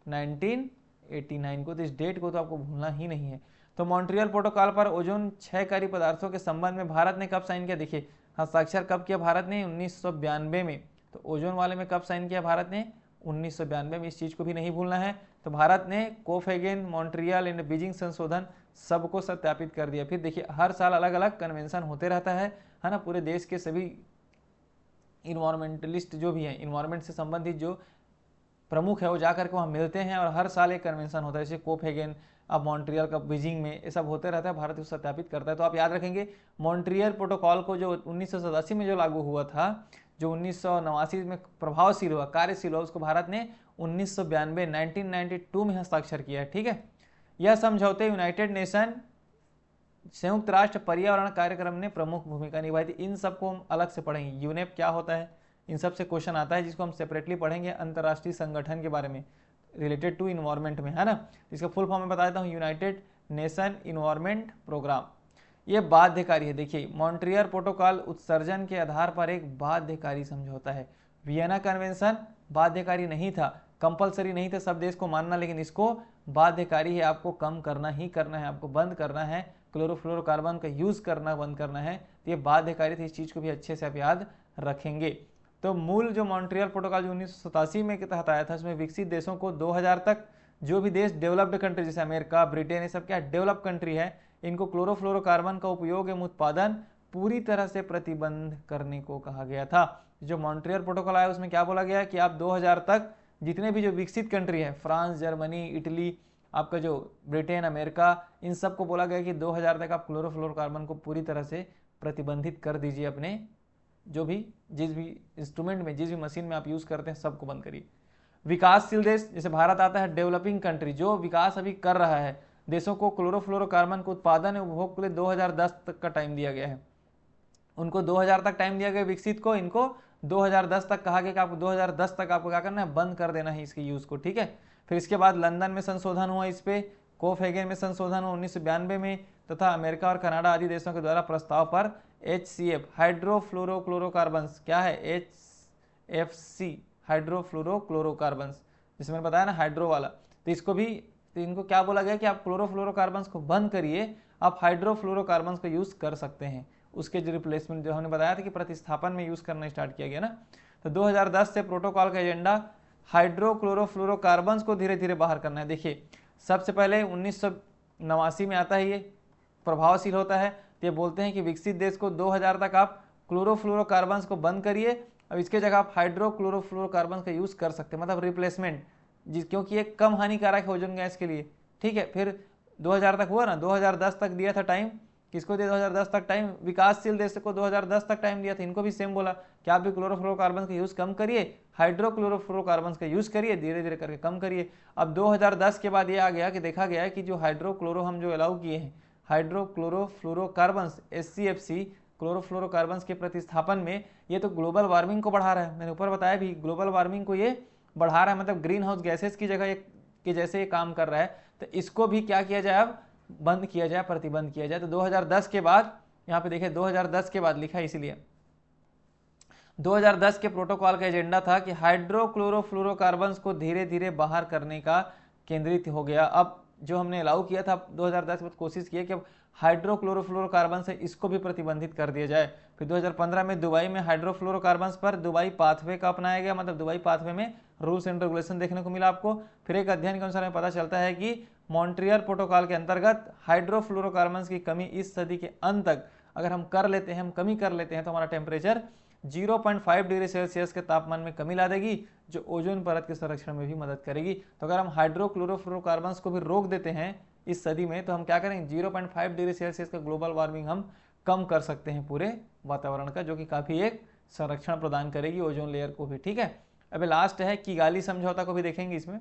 1989 को। तो इस डेट को तो आपको भूलना ही नहीं है। तो मॉन्ट्रियल प्रोटोकॉल पर ओजोन क्षयकारी पदार्थों के संबंध में भारत ने कब साइन किया? देखिए, हस्ताक्षर कब किया भारत ने? 1992 में। तो ओजोन वाले में कब साइन किया भारत ने? 1992 में। इस चीज को भी नहीं भूलना है। तो भारत ने कोपेनहेगन, मॉन्ट्रियल एंड बीजिंग संशोधन सबको सत्यापित कर दिया। फिर देखिए, हर साल अलग अलग कन्वेंशन होते रहता है ना, पूरे देश के सभी इन्वायरमेंटलिस्ट जो भी हैं, इन्वायरमेंट से संबंधित जो प्रमुख है, वो जाकर के वहाँ मिलते हैं और हर साल एक कन्वेंशन होता है, जैसे कोपेनहेगन, अब मॉन्ट्रियल का बीजिंग में, ये सब होते रहता है, भारत उसको सत्यापित करता है। तो आप याद रखेंगे, मॉन्ट्रियल प्रोटोकॉल को जो 1987 में जो लागू हुआ था, जो 1989 में प्रभावशील हुआ, कार्यशील हुआ, उसको भारत ने 1992 में हस्ताक्षर किया है। ठीक है, यह समझौते यूनाइटेड नेशन संयुक्त राष्ट्र पर्यावरण कार्यक्रम ने प्रमुख भूमिका निभाई थी। इन सबको हम अलग से पढ़ेंगे, यूनेप क्या होता है, इन सब से क्वेश्चन आता है, जिसको हम सेपरेटली पढ़ेंगे अंतर्राष्ट्रीय संगठन के बारे में रिलेटेड टू इन्वायरमेंट में, है ना। इसका फुल फॉर्म में बता देता हूँ, यूनाइटेड नेशन इन्वायरमेंट प्रोग्राम। ये बाध्यकारी है। देखिए, मॉन्ट्रियल प्रोटोकॉल उत्सर्जन के आधार पर एक बाध्यकारी समझौता है। वियना कन्वेंशन बाध्यकारी नहीं था, कंपलसरी नहीं था सब देश को मानना, लेकिन इसको बाध्यकारी है, आपको कम करना ही करना है, आपको बंद करना है, क्लोरोफ्लोरोकार्बन का यूज करना बंद करना है। तो ये बाध्यकारी थी, इस चीज को भी अच्छे से आप याद रखेंगे। तो मूल जो मॉन्ट्रियल प्रोटोकॉल जो 1987 में के तहत आया था, उसमें विकसित देशों को 2000 तक जो भी देश डेवलप्ड कंट्री जैसे अमेरिका, ब्रिटेन, ये सब क्या डेवलप कंट्री है, इनको क्लोरोफ्लोरोकार्बन का उपयोग एवं उत्पादन पूरी तरह से प्रतिबंध करने को कहा गया था। जो मॉन्ट्रियल प्रोटोकॉल आया उसमें क्या बोला गया कि आप 2000 तक जितने भी जो विकसित कंट्री है, फ्रांस, जर्मनी, इटली, आपका जो ब्रिटेन, अमेरिका, इन सबको बोला गया कि 2000 तक आप क्लोरोफ्लोरोकार्बन को पूरी तरह से प्रतिबंधित कर दीजिए अपने जो भी जिस भी इंस्ट्रूमेंट में, जिस भी मशीन में आप यूज़ करते हैं, सबको बंद करिए। विकासशील देश जैसे भारत आता है, डेवलपिंग कंट्री जो विकास अभी कर रहा है, देशों को क्लोरोफ्लोरोकार्बन के उत्पादन एवं उपभोग के लिए 2010 तक का टाइम दिया गया है। उनको 2000 तक टाइम दिया गया विकसित को, इनको 2010 तक कहा गया कि आपको 2010 तक आपको क्या करना है, बंद कर देना है इसके यूज़ को, ठीक है। फिर इसके बाद लंदन में संशोधन हुआ इस पे, कोपेनहेगन में संशोधन हुआ 1992 में, तथा अमेरिका और कनाडा आदि देशों के द्वारा प्रस्ताव पर HCF हाइड्रोफ्लोरोक्लोरोकार्बन्स, क्या है HFC हाइड्रोफ्लोरोक्लोरोकार्बन्स, जिसमें मैंने बताया ना हाइड्रो वाला, तो इसको भी, तो इनको क्या बोला गया कि आप क्लोरोफ्लोरोकार्बन्स को बंद करिए, आप हाइड्रोफ्लोरोकार्बन्स को यूज़ कर सकते हैं। उसके जो रिप्लेसमेंट जो हमने बताया था कि प्रतिस्थापन में यूज़ करना स्टार्ट किया गया ना, तो 2010 से प्रोटोकॉल का एजेंडा हाइड्रोक्लोरोफ्लोरोकार्बन्स को धीरे धीरे बाहर करना है। देखिए सबसे पहले 1989 में आता है, ये प्रभावशील होता है, तो ये बोलते हैं कि विकसित देश को 2000 तक आप क्लोरोफ्लोरोकार्बन्स को बंद करिए, अब इसके जगह आप हाइड्रोक्लोरोफ्लोरोकार्बन्स का यूज़ कर सकते हैं, मतलब रिप्लेसमेंट, क्योंकि ये कम हानिकारक है ओजोन गैस के लिए, ठीक है। फिर 2000 तक हुआ ना, 2010 तक दिया था टाइम, किसको दिया 2010 तक टाइम, विकासशील देश को 2010 तक टाइम दिया था, इनको भी सेम बोला कि आप भी क्लोरोफ्लोरोकार्बन का यूज़ कम करिए, हाइड्रोक्लोरोफ्लोरोकार्बन का यूज़ करिए, धीरे धीरे करके कम करिए। अब 2010 के बाद ये आ गया कि देखा गया है कि जो हाइड्रोक्लोरो हम जो अलाउ किए हैं, हाइड्रोक्लोरोफ्लोरोकार्बन्स HCFC क्लोरोफ्लोरोकार्बन्स के प्रतिस्थापन में, ये तो ग्लोबल वार्मिंग को बढ़ा रहा है, मैंने ऊपर बताया भी ग्लोबल वार्मिंग को ये बढ़ा रहा है, मतलब ग्रीन हाउस गैसेस की जगह के जैसे ये काम कर रहा है, तो इसको भी क्या किया जाए, अब बंद किया जाए, प्रतिबंध किया जाए। तो 2010 के बाद, यहाँ पे देखिए 2010 के बाद लिखा है, इसीलिए 2010 के प्रोटोकॉल का एजेंडा था कि हाइड्रोक्लोरोफ्लोरोकार्बन्स को धीरे धीरे बाहर करने का केंद्रित हो गया। अब जो हमने अलाउ किया था 2010 के बाद कोशिश की कि अब हाइड्रोक्लोरोफ्लोरोकार्बन से इसको भी प्रतिबंधित कर दिया जाए। फिर 2015 में दुबई में हाइड्रोफ्लोरोकार्बन्स पर दुबई पाथवे का अपनाया गया, मतलब दुबई पाथवे में रूल्स एंड रेगुलेशन देखने को मिला आपको। फिर एक अध्ययन के अनुसार हमें पता चलता है कि मॉन्ट्रियल प्रोटोकॉल के अंतर्गत हाइड्रोफ्लोरोकार्बन्स की कमी इस सदी के अंत तक अगर हम कर लेते हैं, हम कमी कर लेते हैं, तो हमारा टेम्परेचर 0.5 डिग्री सेल्सियस के तापमान में कमी ला देगी, जो ओजोन परत के संरक्षण में भी मदद करेगी। तो अगर हम हाइड्रोक्लोरोफ्लोरोकार्बन्स को भी रोक देते हैं इस सदी में, तो हम क्या करेंगे, 0.5 डिग्री सेल्सियस का ग्लोबल वार्मिंग हम कम कर सकते हैं पूरे वातावरण का, जो कि काफ़ी एक संरक्षण प्रदान करेगी ओजोन लेयर को भी, ठीक है। अब लास्ट है किगाली समझौता को भी देखेंगे। इसमें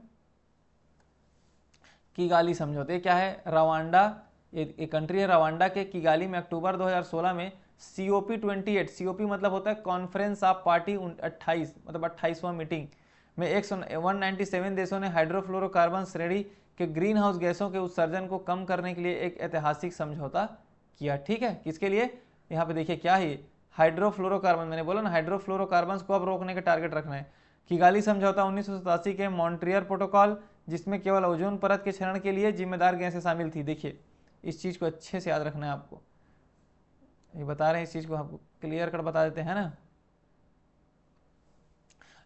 किगाली समझौते क्या है, रवांडा, एक कंट्री है रवांडा के किगाली में अक्टूबर 2016 में COP28, COP मतलब होता है कॉन्फ्रेंस ऑफ पार्टी 28, मतलब 28वां मीटिंग में 197 देशों ने हाइड्रोफ्लोरोकार्बन श्रेणी के ग्रीन हाउस गैसों के उत्सर्जन को कम करने के लिए एक ऐतिहासिक समझौता किया, ठीक है। किसके लिए, यहाँ पे देखिए क्या है, हाइड्रोफ्लोरोकार्बन, मैंने बोला ना हाइड्रोफ्लोरोकार्बन्स को अब रोकने का टारगेट रखना है। किगाली समझौता 1987 के मॉन्ट्रियल प्रोटोकॉल, जिसमें केवल ओजोन परत के क्षरण के लिए जिम्मेदार गैसें शामिल थी। देखिए इस चीज़ को अच्छे से याद रखना है आपको, ये बता रहे हैं, इस चीज़ को आपको क्लियर कर बता देते हैं ना।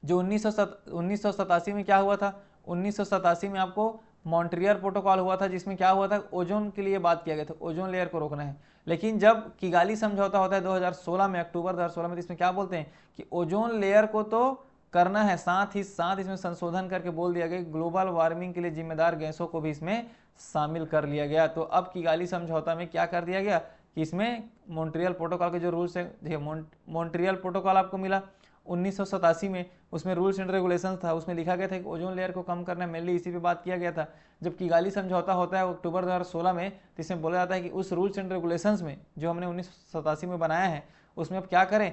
जो 1987 में क्या हुआ था, 1987 में आपको मॉन्ट्रियल प्रोटोकॉल हुआ था, जिसमें क्या हुआ था, ओजोन के लिए बात किया गया था, ओजोन लेयर को रोकना है। लेकिन जब किगाली समझौता होता है 2016 में, अक्टूबर 2016 में, तो इसमें क्या बोलते हैं कि ओजोन लेयर को तो करना है, साथ ही साथ इसमें संशोधन करके बोल दिया गया ग्लोबल वार्मिंग के लिए जिम्मेदार गैसों को भी इसमें शामिल कर लिया गया। तो अब किगाली समझौता में क्या कर दिया गया कि इसमें मॉन्ट्रियल प्रोटोकॉल के जो रूल्स है, देखिए मॉन्ट्रियल प्रोटोकॉल आपको मिला 1987 में, उसमें रूल्स एंड रेगुलेशंस था, उसमें लिखा गया था कि ओजोन लेयर को कम करना है, मेनली इसी पे बात किया गया था। जब किगाली समझौता होता है अक्टूबर 2016 में, तो इसमें बोला जाता है कि उस रूल्स एंड रेगुलेशंस में जो हमने 1987 में बनाया है, उसमें अब क्या करें,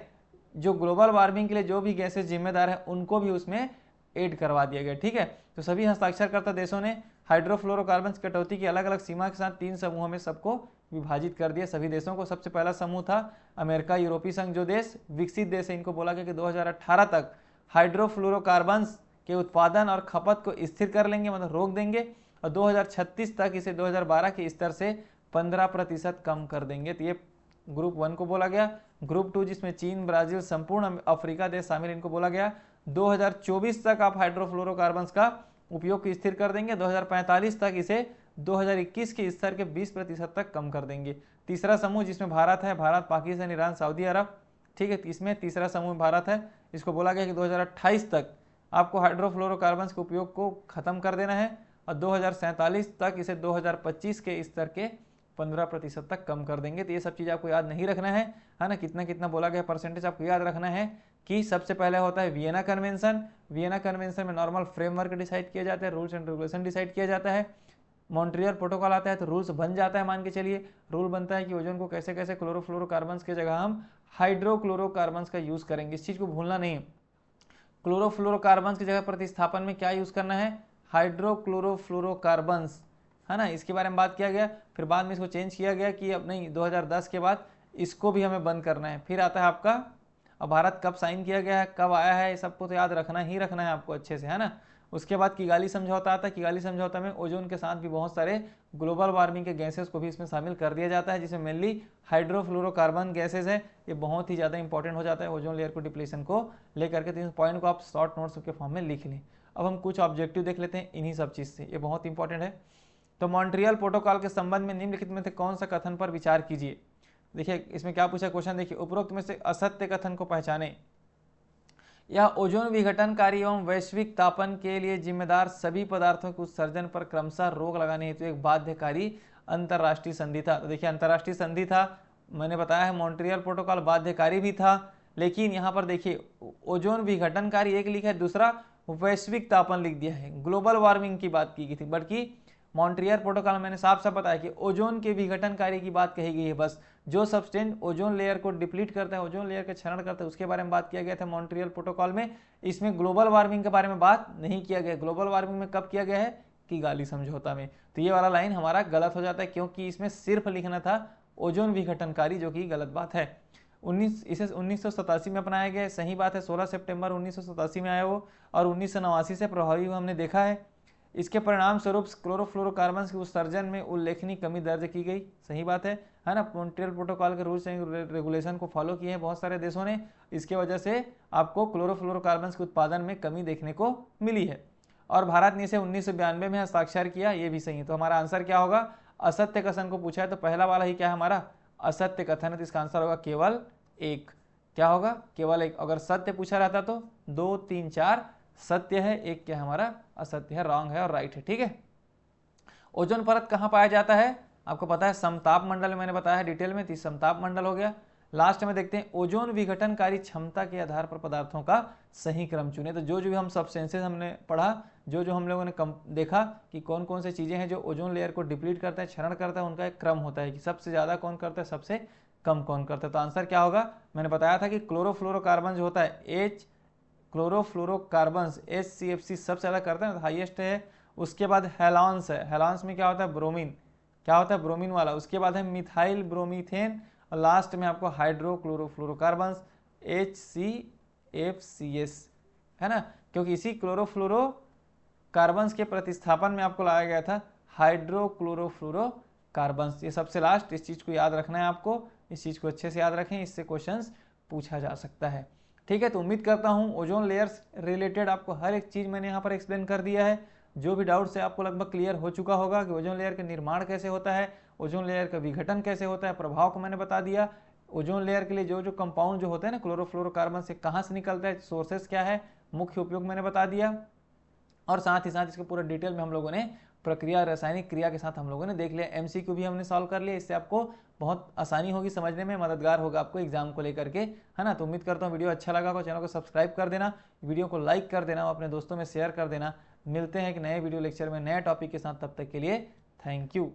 जो ग्लोबल वार्मिंग के लिए जो भी गैसेस जिम्मेदार है उनको भी उसमें ऐड करवा दिया गया, ठीक है। तो सभी हस्ताक्षरकर्ता देशों ने हाइड्रोफ्लोरोकार्बन कटौती की अलग अलग सीमा के साथ 3 समूहों में सबको विभाजित कर दिया, सभी देशों को। सबसे पहला समूह था अमेरिका, यूरोपीय संघ, जो देश विकसित देश है, इनको बोला गया कि 2018 तक हाइड्रोफ्लोरोकार्बन्स के उत्पादन और खपत को स्थिर कर लेंगे, मतलब रोक देंगे, और 2036 तक इसे 2012 के स्तर से 15% कम कर देंगे। तो ये ग्रुप 1 को बोला गया। ग्रुप 2 जिसमें चीन, ब्राजील, संपूर्ण अफ्रीका देश शामिल, इनको बोला गया 2024 तक आप हाइड्रोफ्लोरोकार्बन्स का उपयोग को स्थिर कर देंगे, 2045 तक इसे 2021 के स्तर के 20% तक कम कर देंगे। तीसरा समूह जिसमें भारत है, भारत, पाकिस्तान, ईरान, सऊदी अरब, ठीक है, इसमें तीसरा समूह भारत है, इसको बोला गया कि 2028 तक आपको हाइड्रोफ्लोरोकार्बन्स के उपयोग को खत्म कर देना है, और 2047 तक इसे 2025 के स्तर के 15% तक कम कर देंगे। तो ये सब चीज़ आपको याद नहीं रखना है ना, कितना कितना बोला गया परसेंटेज आपको याद रखना है कि सबसे पहले होता है वियना कन्वेंशन। वियना कन्वेंशन में नॉर्मल फ्रेमवर्क डिसाइड किया जाता है, रूल्स एंड रेगुलेशन डिसाइड किया जाता है। मॉन्ट्रियल प्रोटोकॉल आता है तो रूल्स बन जाता है, मान के चलिए रूल बनता है कि ओजोन को कैसे कैसे क्लोरोफ्लोरोकार्बन्स की जगह हम हाइड्रोक्लोरोकार्बन्स का यूज़ करेंगे। इस चीज़ को भूलना नहीं है, क्लोरोफ्लोरोकार्बन्स की जगह प्रतिस्थापन में क्या यूज़ करना है, हाइड्रोक्लोरोफ्लोरोकार्बन्स, है ना। इसके बारे में बात किया गया, फिर बाद में इसको चेंज किया गया कि अब नहीं 2010 के बाद इसको भी हमें बंद करना है। फिर आता है आपका, अब भारत कब साइन किया गया है, कब आया है, ये सबको तो याद रखना ही रखना है आपको अच्छे से, है ना। उसके बाद किगाली समझौता आता है। किगाली समझौता में ओजोन के साथ भी बहुत सारे ग्लोबल वार्मिंग के गैसेस को भी इसमें शामिल कर दिया जाता है, जिसमें मेनली हाइड्रोफ्लोरोकार्बन गैसेस है। ये बहुत ही ज़्यादा इंपॉर्टेंट हो जाता है ओजोन लेयर को डिप्लीशन को लेकर के। तो इस पॉइंट को आप शॉर्ट नोट्स के फॉर्म में लिख लें। अब हम कुछ ऑब्जेक्टिव देख लेते हैं इन्हीं सब चीज़ से, ये बहुत इंपॉर्टेंट है। तो मॉन्ट्रियल प्रोटोकॉल के संबंध में निम्नलिखित में से कौन सा कथन पर विचार कीजिए। देखिए इसमें क्या पूछा क्वेश्चन, देखिए उपरोक्त में से असत्य कथन को पहचाने। यह ओजोन विघटनकारी एवं वैश्विक तापन के लिए जिम्मेदार सभी पदार्थों के उत्सर्जन पर क्रमशः रोक लगाने हेतु एक बाध्यकारी अंतर्राष्ट्रीय संधि था। तो देखिए अंतर्राष्ट्रीय संधि था, मैंने बताया है मॉन्ट्रियल प्रोटोकॉल बाध्यकारी भी था, लेकिन यहाँ पर देखिए ओजोन विघटनकारी एक लिखा है, दूसरा वैश्विक तापन लिख दिया है, ग्लोबल वार्मिंग की बात की गई थी। बल्कि मॉन्ट्रियल प्रोटोकॉल में मैंने साफ साफ बताया कि ओजोन के विघटनकारी की बात कही गई है, बस जो सब्सटेंस ओजोन लेयर को डिप्लीट करता है, ओजोन लेयर का क्षरण करता है, उसके बारे में बात किया गया था मॉन्ट्रियल प्रोटोकॉल में। इसमें ग्लोबल वार्मिंग के बारे में बात नहीं किया गया। ग्लोबल वार्मिंग में कब किया गया है, किगाली समझौता में। तो ये वाला लाइन हमारा गलत हो जाता है, क्योंकि इसमें सिर्फ लिखना था ओजोन विघटनकारी, जो कि गलत बात है। इसे 1987 में अपनाया गया, सही बात है, 16 सितंबर 1987 में आया वो, और 1989 से प्रभावी हुआ हमने देखा है। इसके परिणाम स्वरूप क्लोरोफ्लोरोकार्बन के उत्सर्जन में उल्लेखनीय कमी दर्ज की गई, सही बात है ना। मॉन्ट्रियल प्रोटोकॉल के रूल्स एंड रेगुलेशन को फॉलो किए हैं बहुत सारे देशों ने, इसके वजह से आपको क्लोरोफ्लोरोकार्बन के उत्पादन में कमी देखने को मिली है। और भारत ने इसे 1992 में हस्ताक्षर किया, ये भी सही है। तो हमारा आंसर क्या होगा, असत्य कथन को पूछा है तो पहला वाला ही क्या है हमारा, असत्य कथन है। तो इसका आंसर होगा केवल एक, क्या होगा, केवल एक। अगर सत्य पूछा रहता तो 2 3 4 सत्य है, एक क्या हमारा असत्य है, रॉन्ग है और राइट है, ठीक है। ओजोन परत कहाँ पाया जाता है, आपको पता है समताप मंडल, मैंने बताया है डिटेल में, समताप मंडल हो गया। लास्ट में देखते हैं ओजोन विघटनकारी क्षमता के आधार पर पदार्थों का सही क्रम चुने। तो जो जो भी हम सब्सटेंसेस हमने पढ़ा, जो जो हम लोगों ने देखा कि कौन कौन से चीजें हैं जो ओजोन लेयर को डिप्लीट करता है, क्षरण करता है, उनका एक क्रम होता है कि सबसे ज्यादा कौन करता है, सबसे कम कौन करता है। तो आंसर क्या होगा, मैंने बताया था कि क्लोरोफ्लोरोकार्बन जो होता है क्लोरोफ्लोरोकार्बन्स HCFC सबसे ज़्यादा करते हैं, हाईएस्ट है। उसके बाद हेलॉन्स है, हेलॉन्स में क्या होता है, ब्रोमीन, क्या होता है, ब्रोमीन वाला। उसके बाद है मिथाइल ब्रोमीथेन, और लास्ट में आपको हाइड्रोक्लोरोफ्लोरोकार्बन्स HCFCS, है ना, क्योंकि इसी क्लोरोफ्लोरोकार्बन्स के प्रतिस्थापन में आपको लाया गया था हाइड्रोक्लोरोफ्लोरोकार्बन्स। ये सबसे लास्ट, इस चीज़ को याद रखना है आपको, इस चीज़ को अच्छे से याद रखें, इससे क्वेश्चंस पूछा जा सकता है, ठीक है। तो उम्मीद करता हूँ ओजोन लेयर्स रिलेटेड आपको हर एक चीज़ मैंने यहाँ पर एक्सप्लेन कर दिया है। जो भी डाउट्स है आपको लगभग क्लियर हो चुका होगा कि ओजोन लेयर का निर्माण कैसे होता है, ओजोन लेयर का विघटन कैसे होता है, प्रभाव को मैंने बता दिया। ओजोन लेयर के लिए जो जो कंपाउंड जो होते हैं ना क्लोरोफ्लोरोकार्बन से, कहाँ से निकलता है, सोर्सेस क्या है, मुख्य उपयोग मैंने बता दिया। और साथ ही साथ इसके पूरा डिटेल में हम लोगों ने प्रक्रिया, रासायनिक क्रिया के साथ हम लोगों ने देख लिया। MCQ भी हमने सॉल्व कर लिया, इससे आपको बहुत आसानी होगी समझने में, मददगार होगा आपको एग्जाम को लेकर के, है ना। तो उम्मीद करता हूँ वीडियो अच्छा लगा हो, चैनल को सब्सक्राइब कर देना, वीडियो को लाइक कर देना, अपने दोस्तों में शेयर कर देना। मिलते हैं एक नए वीडियो लेक्चर में नए टॉपिक के साथ, तब तक के लिए थैंक यू।